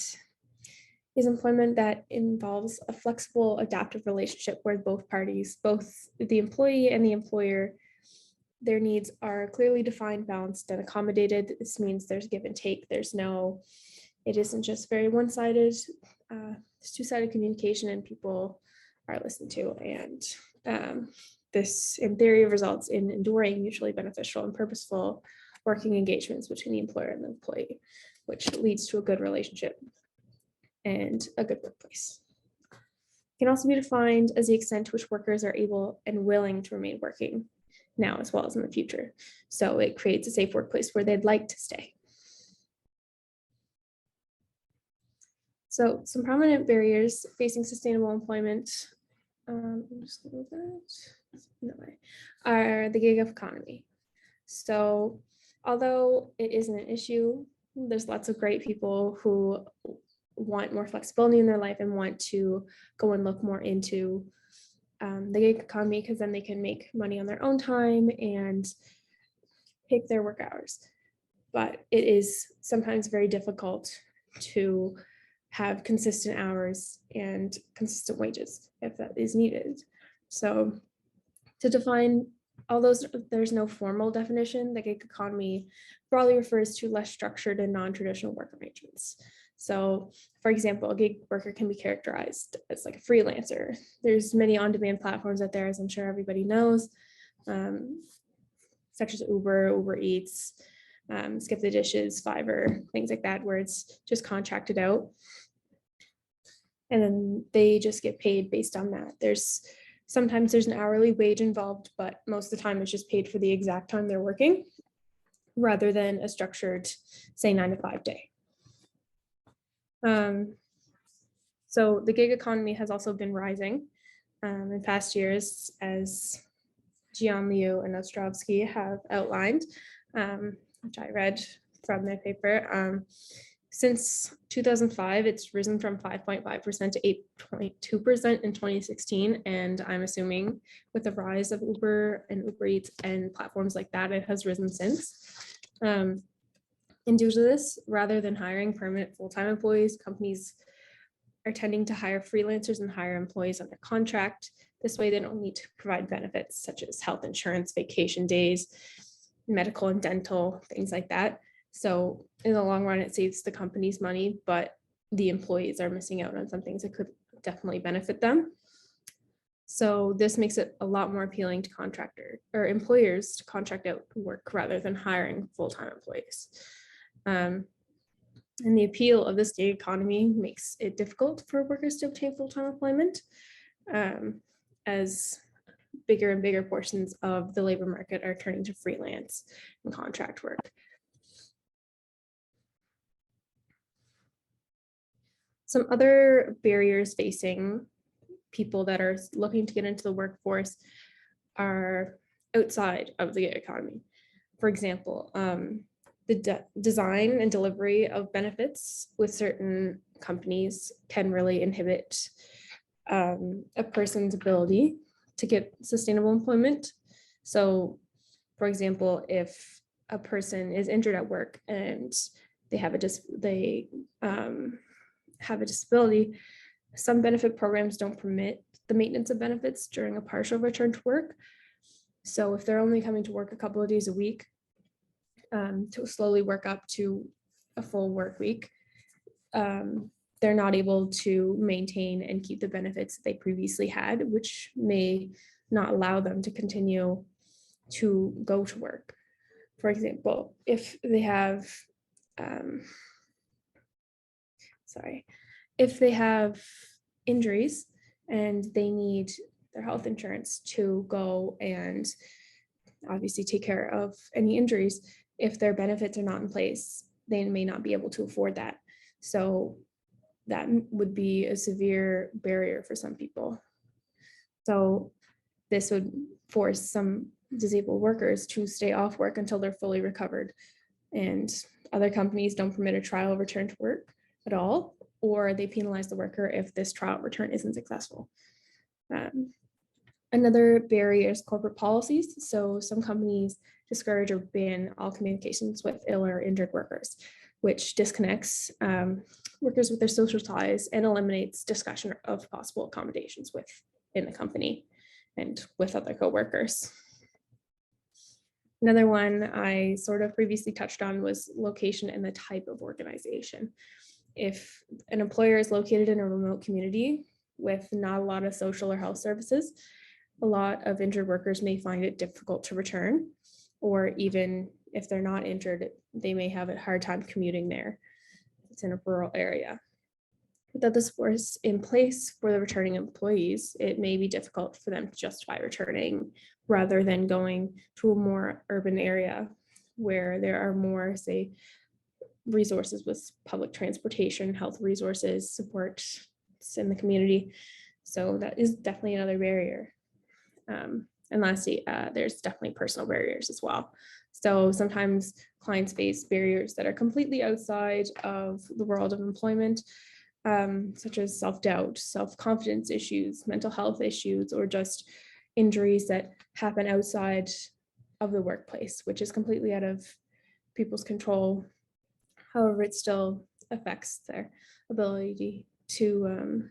is employment that involves a flexible, adaptive relationship where both parties, both the employee and the employer, their needs are clearly defined, balanced, and accommodated. This means there's give and take. It isn't just very one-sided. It's 2-sided communication, and people are listened to. And this, in theory, results in enduring, mutually beneficial, and purposeful working engagements between the employer and the employee, which leads to a good relationship and a good workplace. It can also be defined as the extent to which workers are able and willing to remain working now as well as in the future. So it creates a safe workplace where they'd like to stay. So some prominent barriers facing sustainable employment are the gig economy. So although it isn't an issue, there's lots of great people who want more flexibility in their life and want to go and look more into the gig economy, because then they can make money on their own time and pick their work hours. But it is sometimes very difficult to have consistent hours and consistent wages if that is needed. So to define all those, there's no formal definition. The gig economy broadly refers to less structured and non-traditional work arrangements. So for example, a gig worker can be characterized as like a freelancer. There's many on-demand platforms out there, as I'm sure everybody knows, such as Uber Eats, Skip the Dishes, Fiverr, things like that, where it's just contracted out. And then they just get paid based on that. Sometimes there's an hourly wage involved, but most of the time it's just paid for the exact time they're working, rather than a structured, say, 9 to 5 day. So the gig economy has also been rising in past years, as Gian Liu and Ostrovsky have outlined, which I read from their paper. Since 2005, it's risen from 5.5% to 8.2% in 2016. And I'm assuming with the rise of Uber and Uber Eats and platforms like that, it has risen since. And due to this, rather than hiring permanent full-time employees, companies are tending to hire freelancers and hire employees under contract. This way, they don't need to provide benefits such as health insurance, vacation days, medical and dental, things like that. So in the long run, it saves the company's money, but the employees are missing out on some things that could definitely benefit them. So this makes it a lot more appealing to contractor or employers to contract out work rather than hiring full-time employees. And the appeal of this gig economy makes it difficult for workers to obtain full-time employment, as bigger and bigger portions of the labor market are turning to freelance and contract work. Some other barriers facing people that are looking to get into the workforce are outside of the gig economy. For example, the design and delivery of benefits with certain companies can really inhibit a person's ability to get sustainable employment. So, for example, if a person is injured at work and they have a disability, some benefit programs don't permit the maintenance of benefits during a partial return to work. So if they're only coming to work a couple of days a week, to slowly work up to a full work week, they're not able to maintain and keep the benefits they previously had, which may not allow them to continue to go to work. For example, if they have, if they have injuries and they need their health insurance to go and obviously take care of any injuries, if their benefits are not in place, they may not be able to afford that. So that would be a severe barrier for some people. So this would force some disabled workers to stay off work until they're fully recovered. And other companies don't permit a trial return to work at all, or they penalize the worker if this trial return isn't successful. Another barrier is corporate policies. So some companies discourage or ban all communications with ill or injured workers, which disconnects workers with their social ties and eliminates discussion of possible accommodations within the company and with other coworkers. Another one I sort of previously touched on was location and the type of organization. If an employer is located in a remote community with not a lot of social or health services, a lot of injured workers may find it difficult to return or even if they're not injured, they may have a hard time commuting there. It's in a rural area. Without the supports in place for the returning employees, it may be difficult for them to justify returning rather than going to a more urban area where there are more, say, resources with public transportation, health resources, support in the community. So that is definitely another barrier. And lastly, there's definitely personal barriers as well. So sometimes clients face barriers that are completely outside of the world of employment, such as self-doubt, self-confidence issues, mental health issues, or just injuries that happen outside of the workplace, which is completely out of people's control. However, it still affects their ability to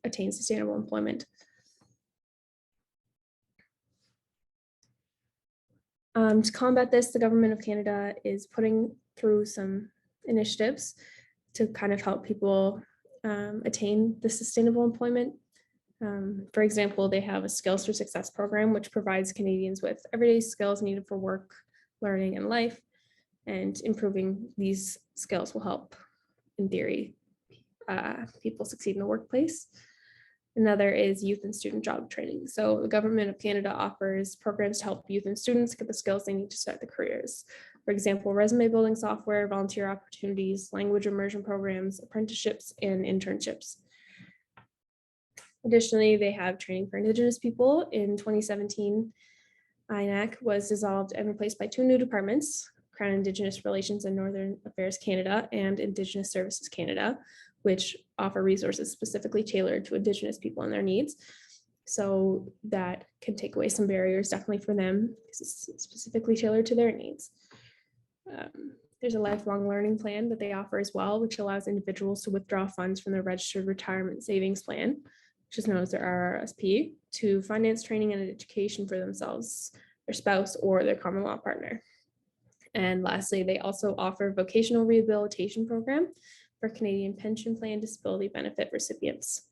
attain sustainable employment. To combat this, the government of Canada is putting through some initiatives to kind of help people attain the sustainable employment. For example, they have a Skills for Success program, which provides Canadians with everyday skills needed for work, learning, and life. And improving these skills will help, in theory, people succeed in the workplace. Another is youth and student job training. So the government of Canada offers programs to help youth and students get the skills they need to start their careers. For example, resume building software, volunteer opportunities, language immersion programs, apprenticeships, and internships. Additionally, they have training for Indigenous people. In 2017, INAC was dissolved and replaced by 2 new departments, Crown Indigenous Relations and Northern Affairs Canada and Indigenous Services Canada, which offer resources specifically tailored to Indigenous people and their needs. So that can take away some barriers definitely for them because it's specifically tailored to their needs. There's a lifelong learning plan that they offer as well, which allows individuals to withdraw funds from their registered retirement savings plan, which is known as their RRSP, to finance training and education for themselves, their spouse, or their common law partner. And lastly, they also offer a vocational rehabilitation program for Canadian Pension Plan Disability Benefit recipients,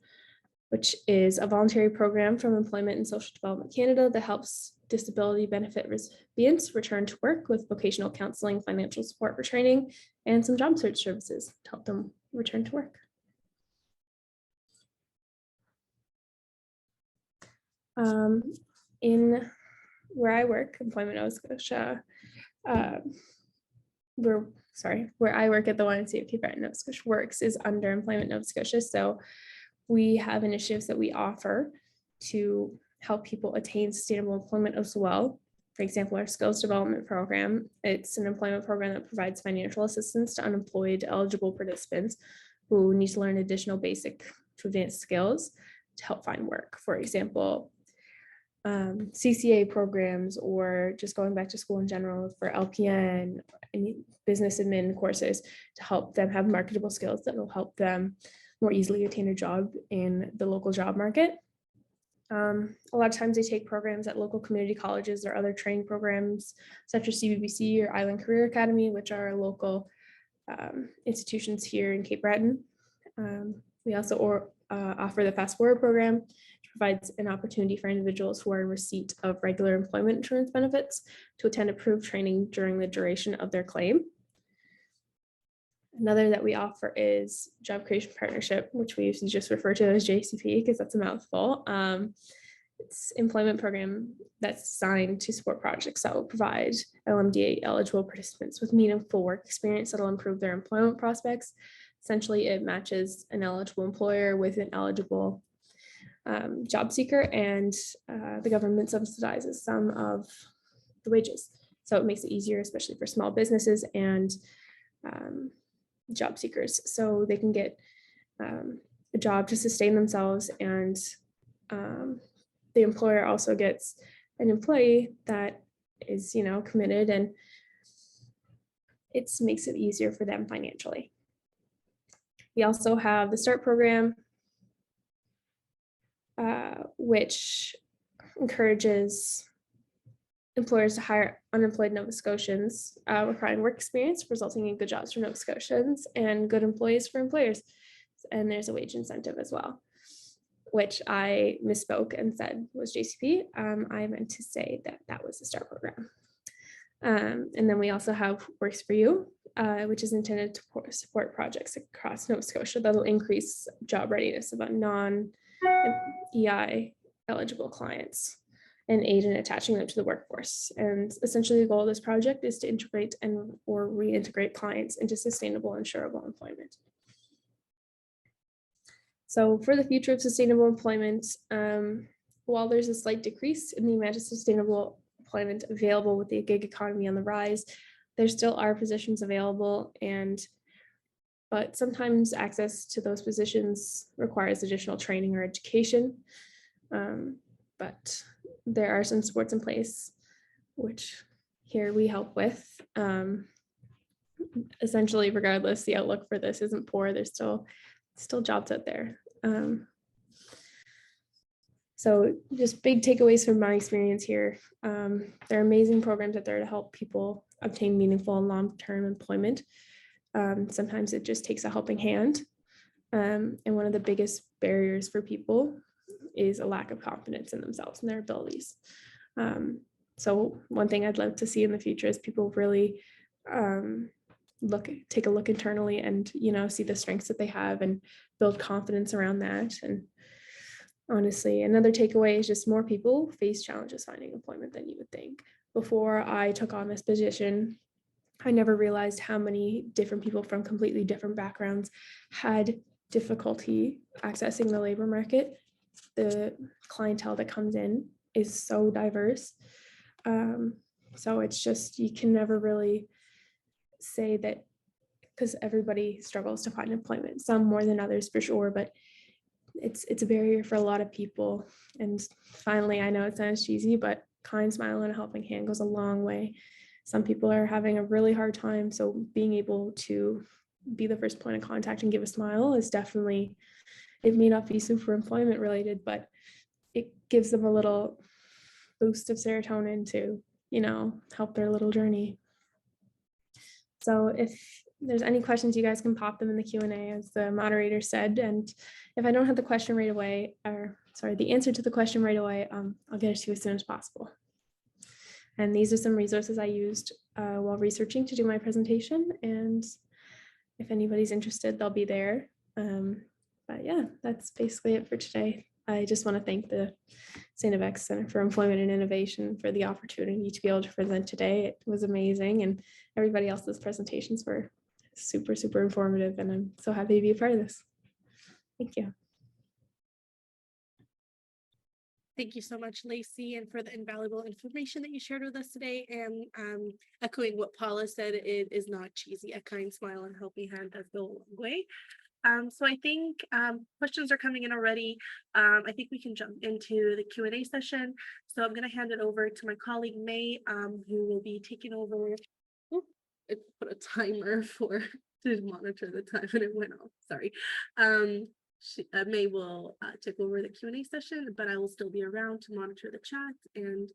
which is a voluntary program from Employment and Social Development Canada that helps disability benefit recipients return to work with vocational counseling, financial support for training, and some job search services to help them return to work. In where I work, Employment Nova Scotia, where I work at the YMCA of Cape Breton, Nova Scotia Works is Underemployment Nova Scotia. So we have initiatives that we offer to help people attain sustainable employment as well. For example, our skills development program, it's an employment program that provides financial assistance to unemployed eligible participants who need to learn additional basic to advanced skills to help find work. For example, CCA programs, or just going back to school in general for LPN and business admin courses to help them have marketable skills that will help them more easily attain a job in the local job market. A lot of times they take programs at local community colleges or other training programs such as CBBC or Island Career Academy, which are local institutions here in Cape Breton. We also offer the Fast Forward program, which provides an opportunity for individuals who are in receipt of regular employment insurance benefits to attend approved training during the duration of their claim. Another that we offer is Job Creation Partnership, which we usually just refer to as JCP because that's a mouthful. It's an employment program that's designed to support projects that will provide LMDA eligible participants with meaningful work experience that will improve their employment prospects. Essentially, it matches an eligible employer with an eligible job seeker, and the government subsidizes some of the wages. So it makes it easier, especially for small businesses and job seekers, so they can get a job to sustain themselves, and the employer also gets an employee that is, committed, and it makes it easier for them financially. We also have the START program, which encourages employers to hire unemployed Nova Scotians requiring work experience, resulting in good jobs for Nova Scotians and good employees for employers. And there's a wage incentive as well, which I misspoke and said was JCP. I meant to say that was the START program. And then we also have Works for You, which is intended to support projects across Nova Scotia that'll increase job readiness of non-EI eligible clients and aid in attaching them to the workforce. And essentially the goal of this project is to integrate or reintegrate clients into sustainable and insurable employment. So for the future of sustainable employment, while there's a slight decrease in the amount of sustainable employment available with the gig economy on the rise, there still are positions available, but sometimes access to those positions requires additional training or education. But there are some supports in place, which here we help with. Essentially, regardless, the outlook for this isn't poor. There's still jobs out there. So just big takeaways from my experience here. There are amazing programs out there to help people obtain meaningful and long-term employment. Sometimes it just takes a helping hand. And one of the biggest barriers for people is a lack of confidence in themselves and their abilities. So one thing I'd love to see in the future is people really take a look internally and, see the strengths that they have and build confidence around that. And honestly, another takeaway is just more people face challenges finding employment than you would think. Before I took on this position, I never realized how many different people from completely different backgrounds had difficulty accessing the labor market. The clientele that comes in is so diverse. So it's just, you can never really say that, because everybody struggles to find employment, some more than others for sure, but it's a barrier for a lot of people. And finally, I know it sounds cheesy, but kind smile and a helping hand goes a long way. Some people are having a really hard time, so being able to be the first point of contact and give a smile is definitely, it may not be super employment related, but it gives them a little boost of serotonin to, help their little journey. So if there's any questions, you guys can pop them in the Q&A, as the moderator said. And if I don't have the question right away, the answer to the question right away, I'll get it to you as soon as possible. And these are some resources I used while researching to do my presentation. And if anybody's interested, they'll be there. But yeah, that's basically it for today. I just want to thank the St. FX Center for Employment and Innovation for the opportunity to be able to present today. It was amazing, and everybody else's presentations were super, super informative, and I'm so happy to be a part of this. Thank you. Thank you so much, Lacey, and for the invaluable information that you shared with us today. And echoing what Paula said, it is not cheesy. A kind smile and helping hand does go a long way. So I think questions are coming in already. I think we can jump into the Q&A session. So I'm going to hand it over to my colleague, May, who will be taking over. Oh, it put a timer to monitor the time and it went off. Sorry. May will take over the Q&A session, but I will still be around to monitor the chat and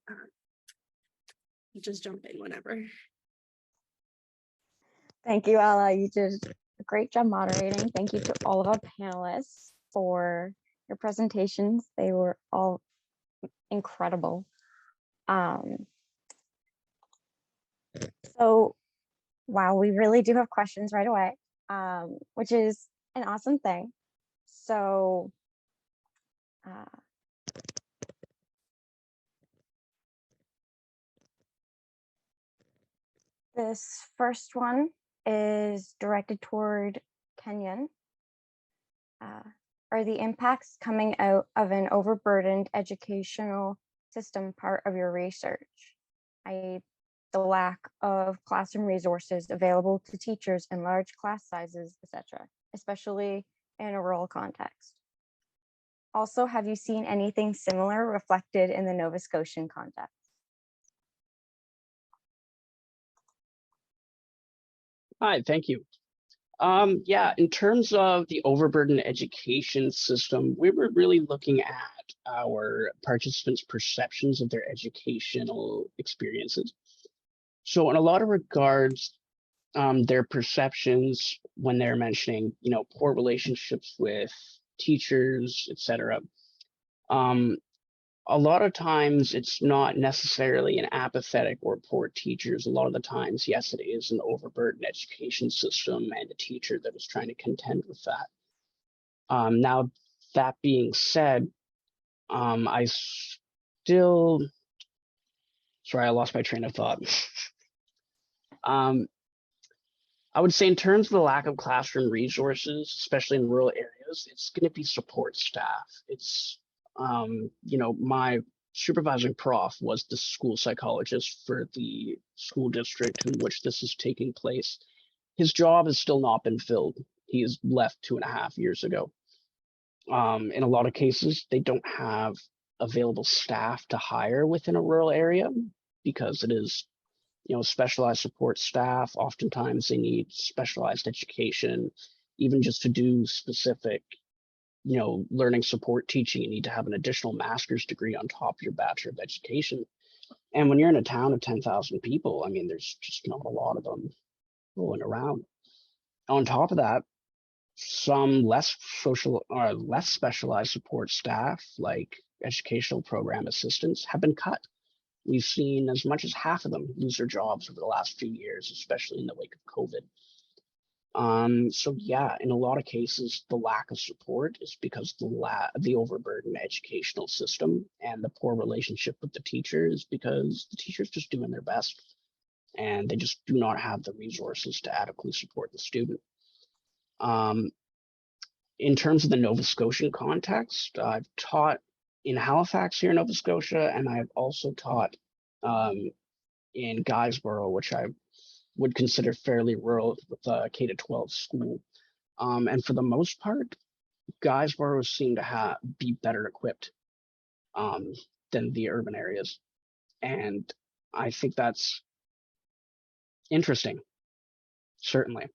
just jump in whenever. Thank you, Ella. You did a great job moderating. Thank you to all of our panelists for your presentations. They were all incredible. So, wow, we really do have questions right away, which is an awesome thing. So, this first one is directed toward Kenyon. Are the impacts coming out of an overburdened educational system part of your research? i.e., the lack of classroom resources available to teachers in large class sizes, etc., especially in a rural context. Also, have you seen anything similar reflected in the Nova Scotian context? Hi, thank you. Yeah, in terms of the overburdened education system, we were really looking at our participants' perceptions of their educational experiences. So in a lot of regards, their perceptions when they're mentioning, poor relationships with teachers, etc., a lot of times it's not necessarily an apathetic or poor teachers. A lot of the times, yes, it is an overburdened education system and a teacher that is trying to contend with that. Now, that being said, I still, sorry, I lost my train of thought. I would say in terms of the lack of classroom resources, especially in rural areas, it's going to be support staff. It's, my supervising prof was the school psychologist for the school district in which this is taking place. His job has still not been filled. He has left 2.5 years ago. In a lot of cases, they don't have available staff to hire within a rural area because it is specialized support staff. Oftentimes they need specialized education, even just to do specific, learning support teaching. You need to have an additional master's degree on top of your Bachelor of Education. And when you're in a town of 10,000 people, I mean, there's just not a lot of them rolling around. On top of that, some less specialized support staff, like educational program assistants, have been cut. We've seen as much as half of them lose their jobs over the last few years, especially in the wake of COVID. So yeah, in a lot of cases, the lack of support is because the overburdened educational system and the poor relationship with the teachers, because the teachers just doing their best and they just do not have the resources to adequately support the student. In terms of the Nova Scotian context, I've taught in Halifax here in Nova Scotia, and I've also taught in Guysborough, which I would consider fairly rural with a K-12 school. And for the most part, Guysborough seem to be better equipped than the urban areas. And I think that's interesting, certainly.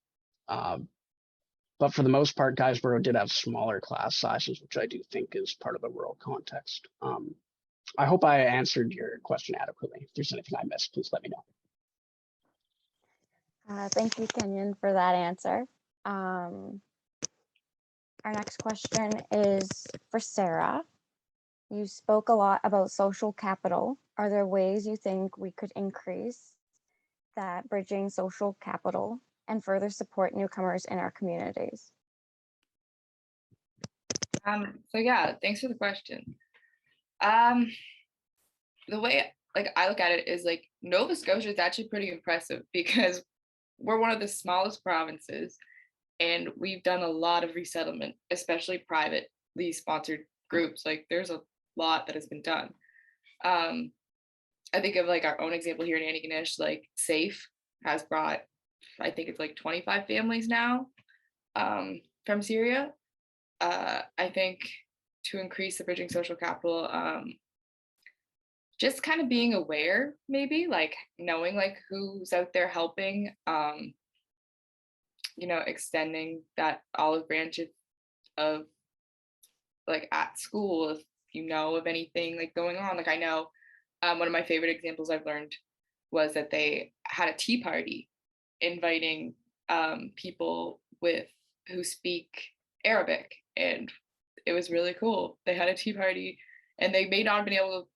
But for the most part, Guysborough did have smaller class sizes, which I do think is part of the rural context. I hope I answered your question adequately. If there's anything I missed, please let me know. Thank you, Kenyon, for that answer. Our next question is for Sarah. You spoke a lot about social capital. Are there ways you think we could increase that bridging social capital and further support newcomers in our communities? So yeah, thanks for the question. The way I look at it is Nova Scotia is actually pretty impressive because we're one of the smallest provinces and we've done a lot of resettlement, especially privately sponsored groups. There's a lot that has been done. I think of our own example here in Antigonish, SAFE has brought, I think it's 25 families now from Syria. I think to increase the bridging social capital, just kind of being aware, maybe knowing who's out there helping, extending that olive branch of at school, if you know of anything going on. I know one of my favorite examples I've learned was that they had a tea party inviting people who speak Arabic, and it was really cool. They had a tea party and they may not have been able to,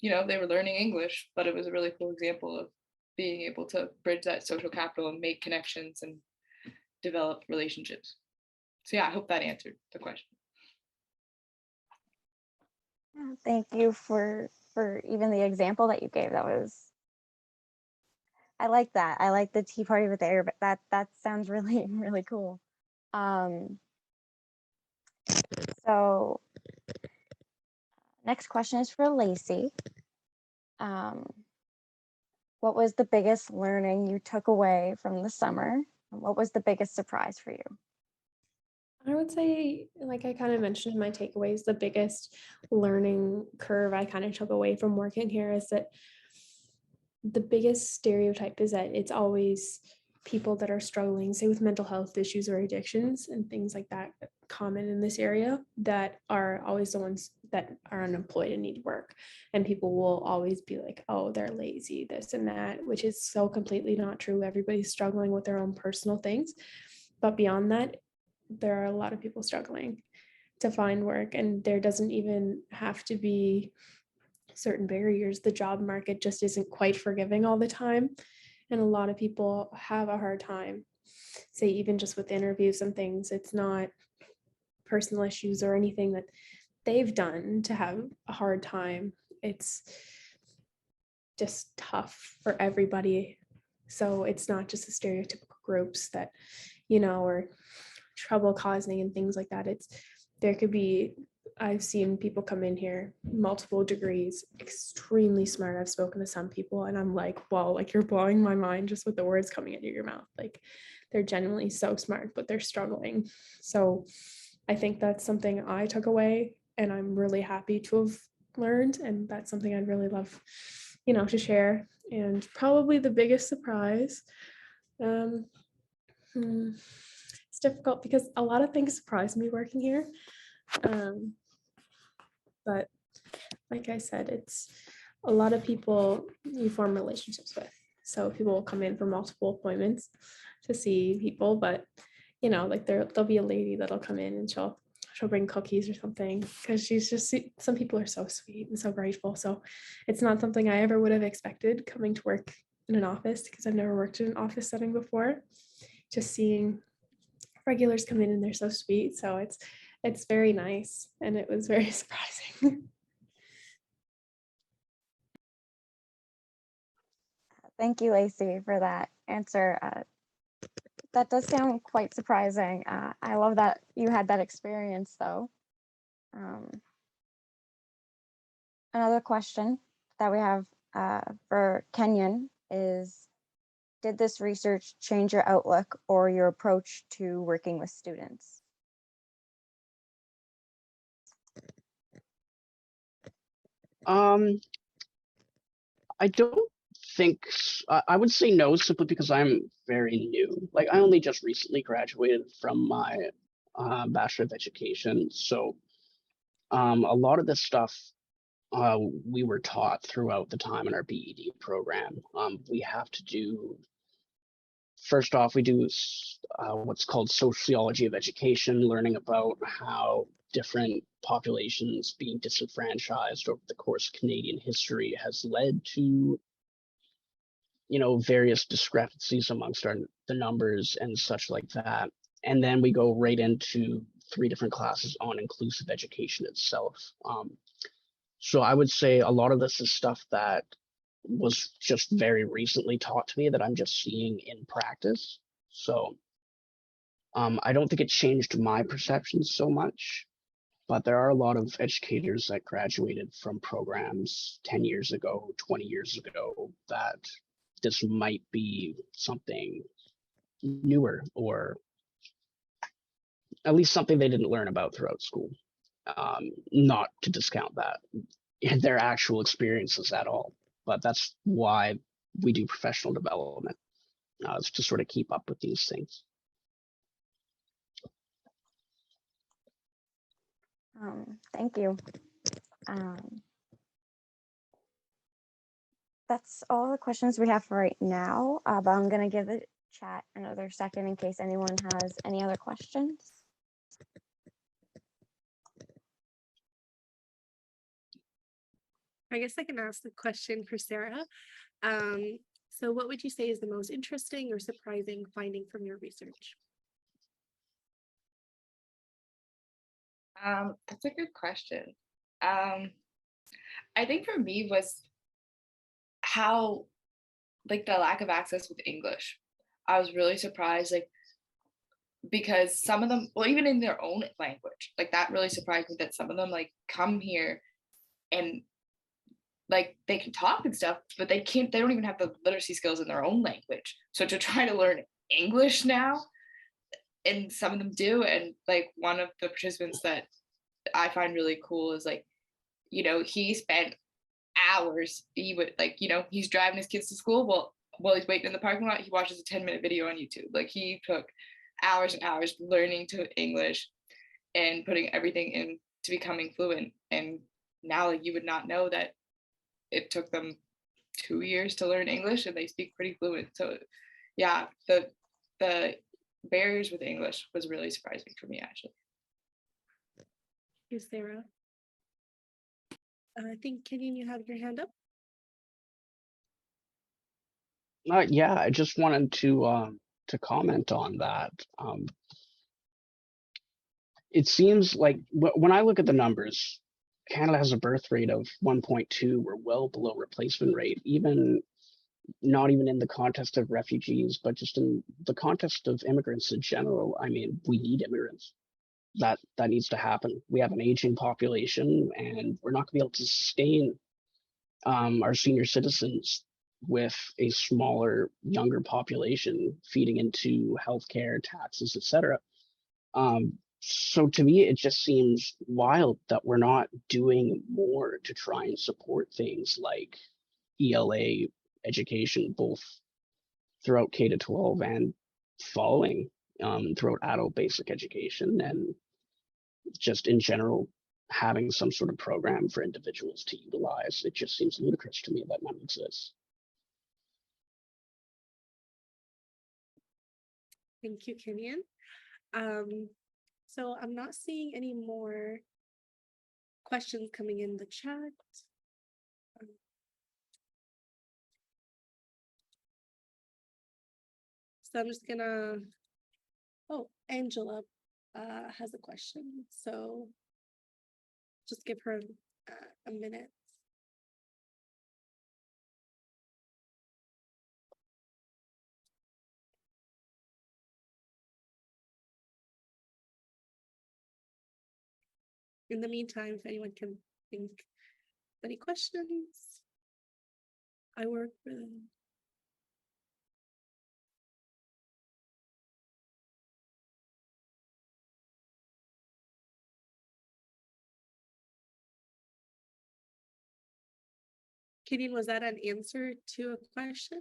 they were learning English, but it was a really cool example of being able to bridge that social capital and make connections and develop relationships. So yeah, I hope that answered the question. Thank you for even the example that you gave. I like that. I like the tea party with the Arabic. That sounds really, really cool. So next question is for Lacey. What was the biggest learning you took away from the summer? What was the biggest surprise for you? I would say, I kind of mentioned in my takeaways, the biggest learning curve I kind of took away from working here is that the biggest stereotype is that it's always people that are struggling, say with mental health issues or addictions and things like that, common in this area, that are always the ones that are unemployed and need work. And people will always be like, oh, they're lazy, this and that, which is so completely not true. Everybody's struggling with their own personal things. But beyond that, there are a lot of people struggling to find work, and there doesn't even have to be certain barriers. The job market just isn't quite forgiving all the time. And a lot of people have a hard time, say, even just with interviews and things. It's not personal issues or anything that they've done to have a hard time. It's just tough for everybody. So it's not just the stereotypical groups that, are trouble causing and things like that. There could be, I've seen people come in here, multiple degrees, extremely smart. I've spoken to some people and I'm like, wow, like you're blowing my mind just with the words coming into your mouth. Like they're genuinely so smart, but they're struggling. So I think that's something I took away and I'm really happy to have learned. And that's something I'd really love, to share. And probably the biggest surprise, it's difficult because a lot of things surprise me working here. But like I said, it's a lot of people you form relationships with. So people will come in for multiple appointments to see people, but like there'll be a lady that'll come in and she'll bring cookies or something because she's just, some people are so sweet and so grateful. So it's not something I ever would have expected coming to work in an office because I've never worked in an office setting before. Just seeing regulars come in and they're so sweet. So it's very nice and it was very surprising. Thank you, Lacey, for that answer. That does sound quite surprising. I love that you had that experience, though. Another question that we have for Kenyon is, did this research change your outlook or your approach to working with students? I don't think I would say no, simply because I'm very new. Like I only just recently graduated from my Bachelor of Education, so a lot of this stuff we were taught throughout the time in our BED program. We have to do, first off, we do what's called Sociology of Education, learning about how different populations being disenfranchised over the course of Canadian history has led to, various discrepancies amongst the numbers and such like that. And then we go right into 3 different classes on inclusive education itself. So I would say a lot of this is stuff that was just very recently taught to me that I'm just seeing in practice. So I don't think it changed my perceptions so much, but there are a lot of educators that graduated from programs 10 years ago, 20 years ago, that this might be something newer, or at least something they didn't learn about throughout school. Not to discount that in their actual experiences at all, but that's why we do professional development, is to sort of keep up with these things. Thank you. That's all the questions we have for right now, but I'm going to give the chat another second in case anyone has any other questions. I guess I can ask the question for Sarah. So what would you say is the most interesting or surprising finding from your research? That's a good question. I think for me was how, like, the lack of access with English. I was really surprised, like, because some of them, well, even in their own language, like that really surprised me that some of them like come here and like they can talk and stuff, but they don't even have the literacy skills in their own language. So to try to learn English now, and some of them do, and like one of the participants that I find really cool is like, he spent hours, he would like, he's driving his kids to school, while he's waiting in the parking lot, he watches a 10-minute video on YouTube. Like he took hours and hours learning to English and putting everything in to becoming fluent. And now like you would not know that it took them 2 years to learn English and they speak pretty fluent. So yeah, the barriers with English was really surprising for me, actually. You, Sarah? I think, Kenyon, you have your hand up. Yeah, I just wanted to comment on that. It seems like when I look at the numbers, Canada has a birth rate of 1.2. We're well below replacement rate, even not even in the context of refugees, but just in the context of immigrants in general. I mean, we need immigrants. That needs to happen. We have an aging population, and we're not going to be able to sustain our senior citizens with a smaller, younger population feeding into healthcare, taxes, etc. So to me, it just seems wild that we're not doing more to try and support things like ELA education, both throughout K to 12 and following throughout adult basic education, and just in general having some sort of program for individuals to utilize. It just seems ludicrous to me that none exists. Thank you, Kenyon. So I'm not seeing any more questions coming in the chat. So I'm just gonna, oh, Angela has a question. So just give her a minute. In the meantime, if anyone can think of any questions, I work for them. Gideon, was that an answer to a question?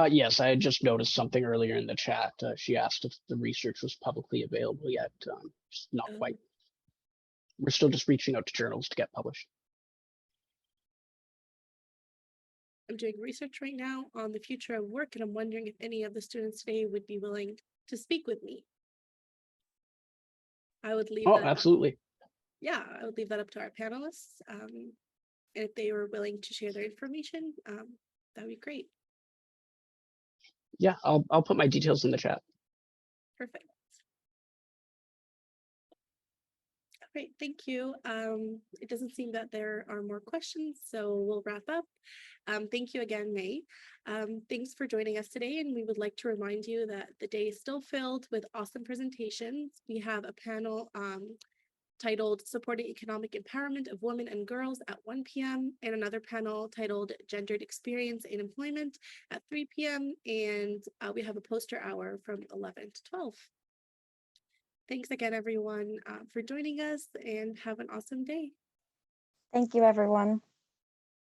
Yes, I had just noticed something earlier in the chat. She asked if the research was publicly available yet. Just not quite. We're still just reaching out to journals to get published. I'm doing research right now on the future of work, and I'm wondering if any of the students today would be willing to speak with me. I would leave that absolutely. Yeah, I would leave that up to our panelists. And if they were willing to share their information, that would be great. Yeah, I'll put my details in the chat. Perfect. Great, thank you. It doesn't seem that there are more questions, so we'll wrap up. Thank you again, May. Thanks for joining us today, and we would like to remind you that the day is still filled with awesome presentations. We have a panel titled Supporting Economic Empowerment of Women and Girls at 1 p.m. and another panel titled Gendered Experience in Employment at 3 p.m. And we have a poster hour from 11 to 12. Thanks again, everyone, for joining us, and have an awesome day. Thank you, everyone.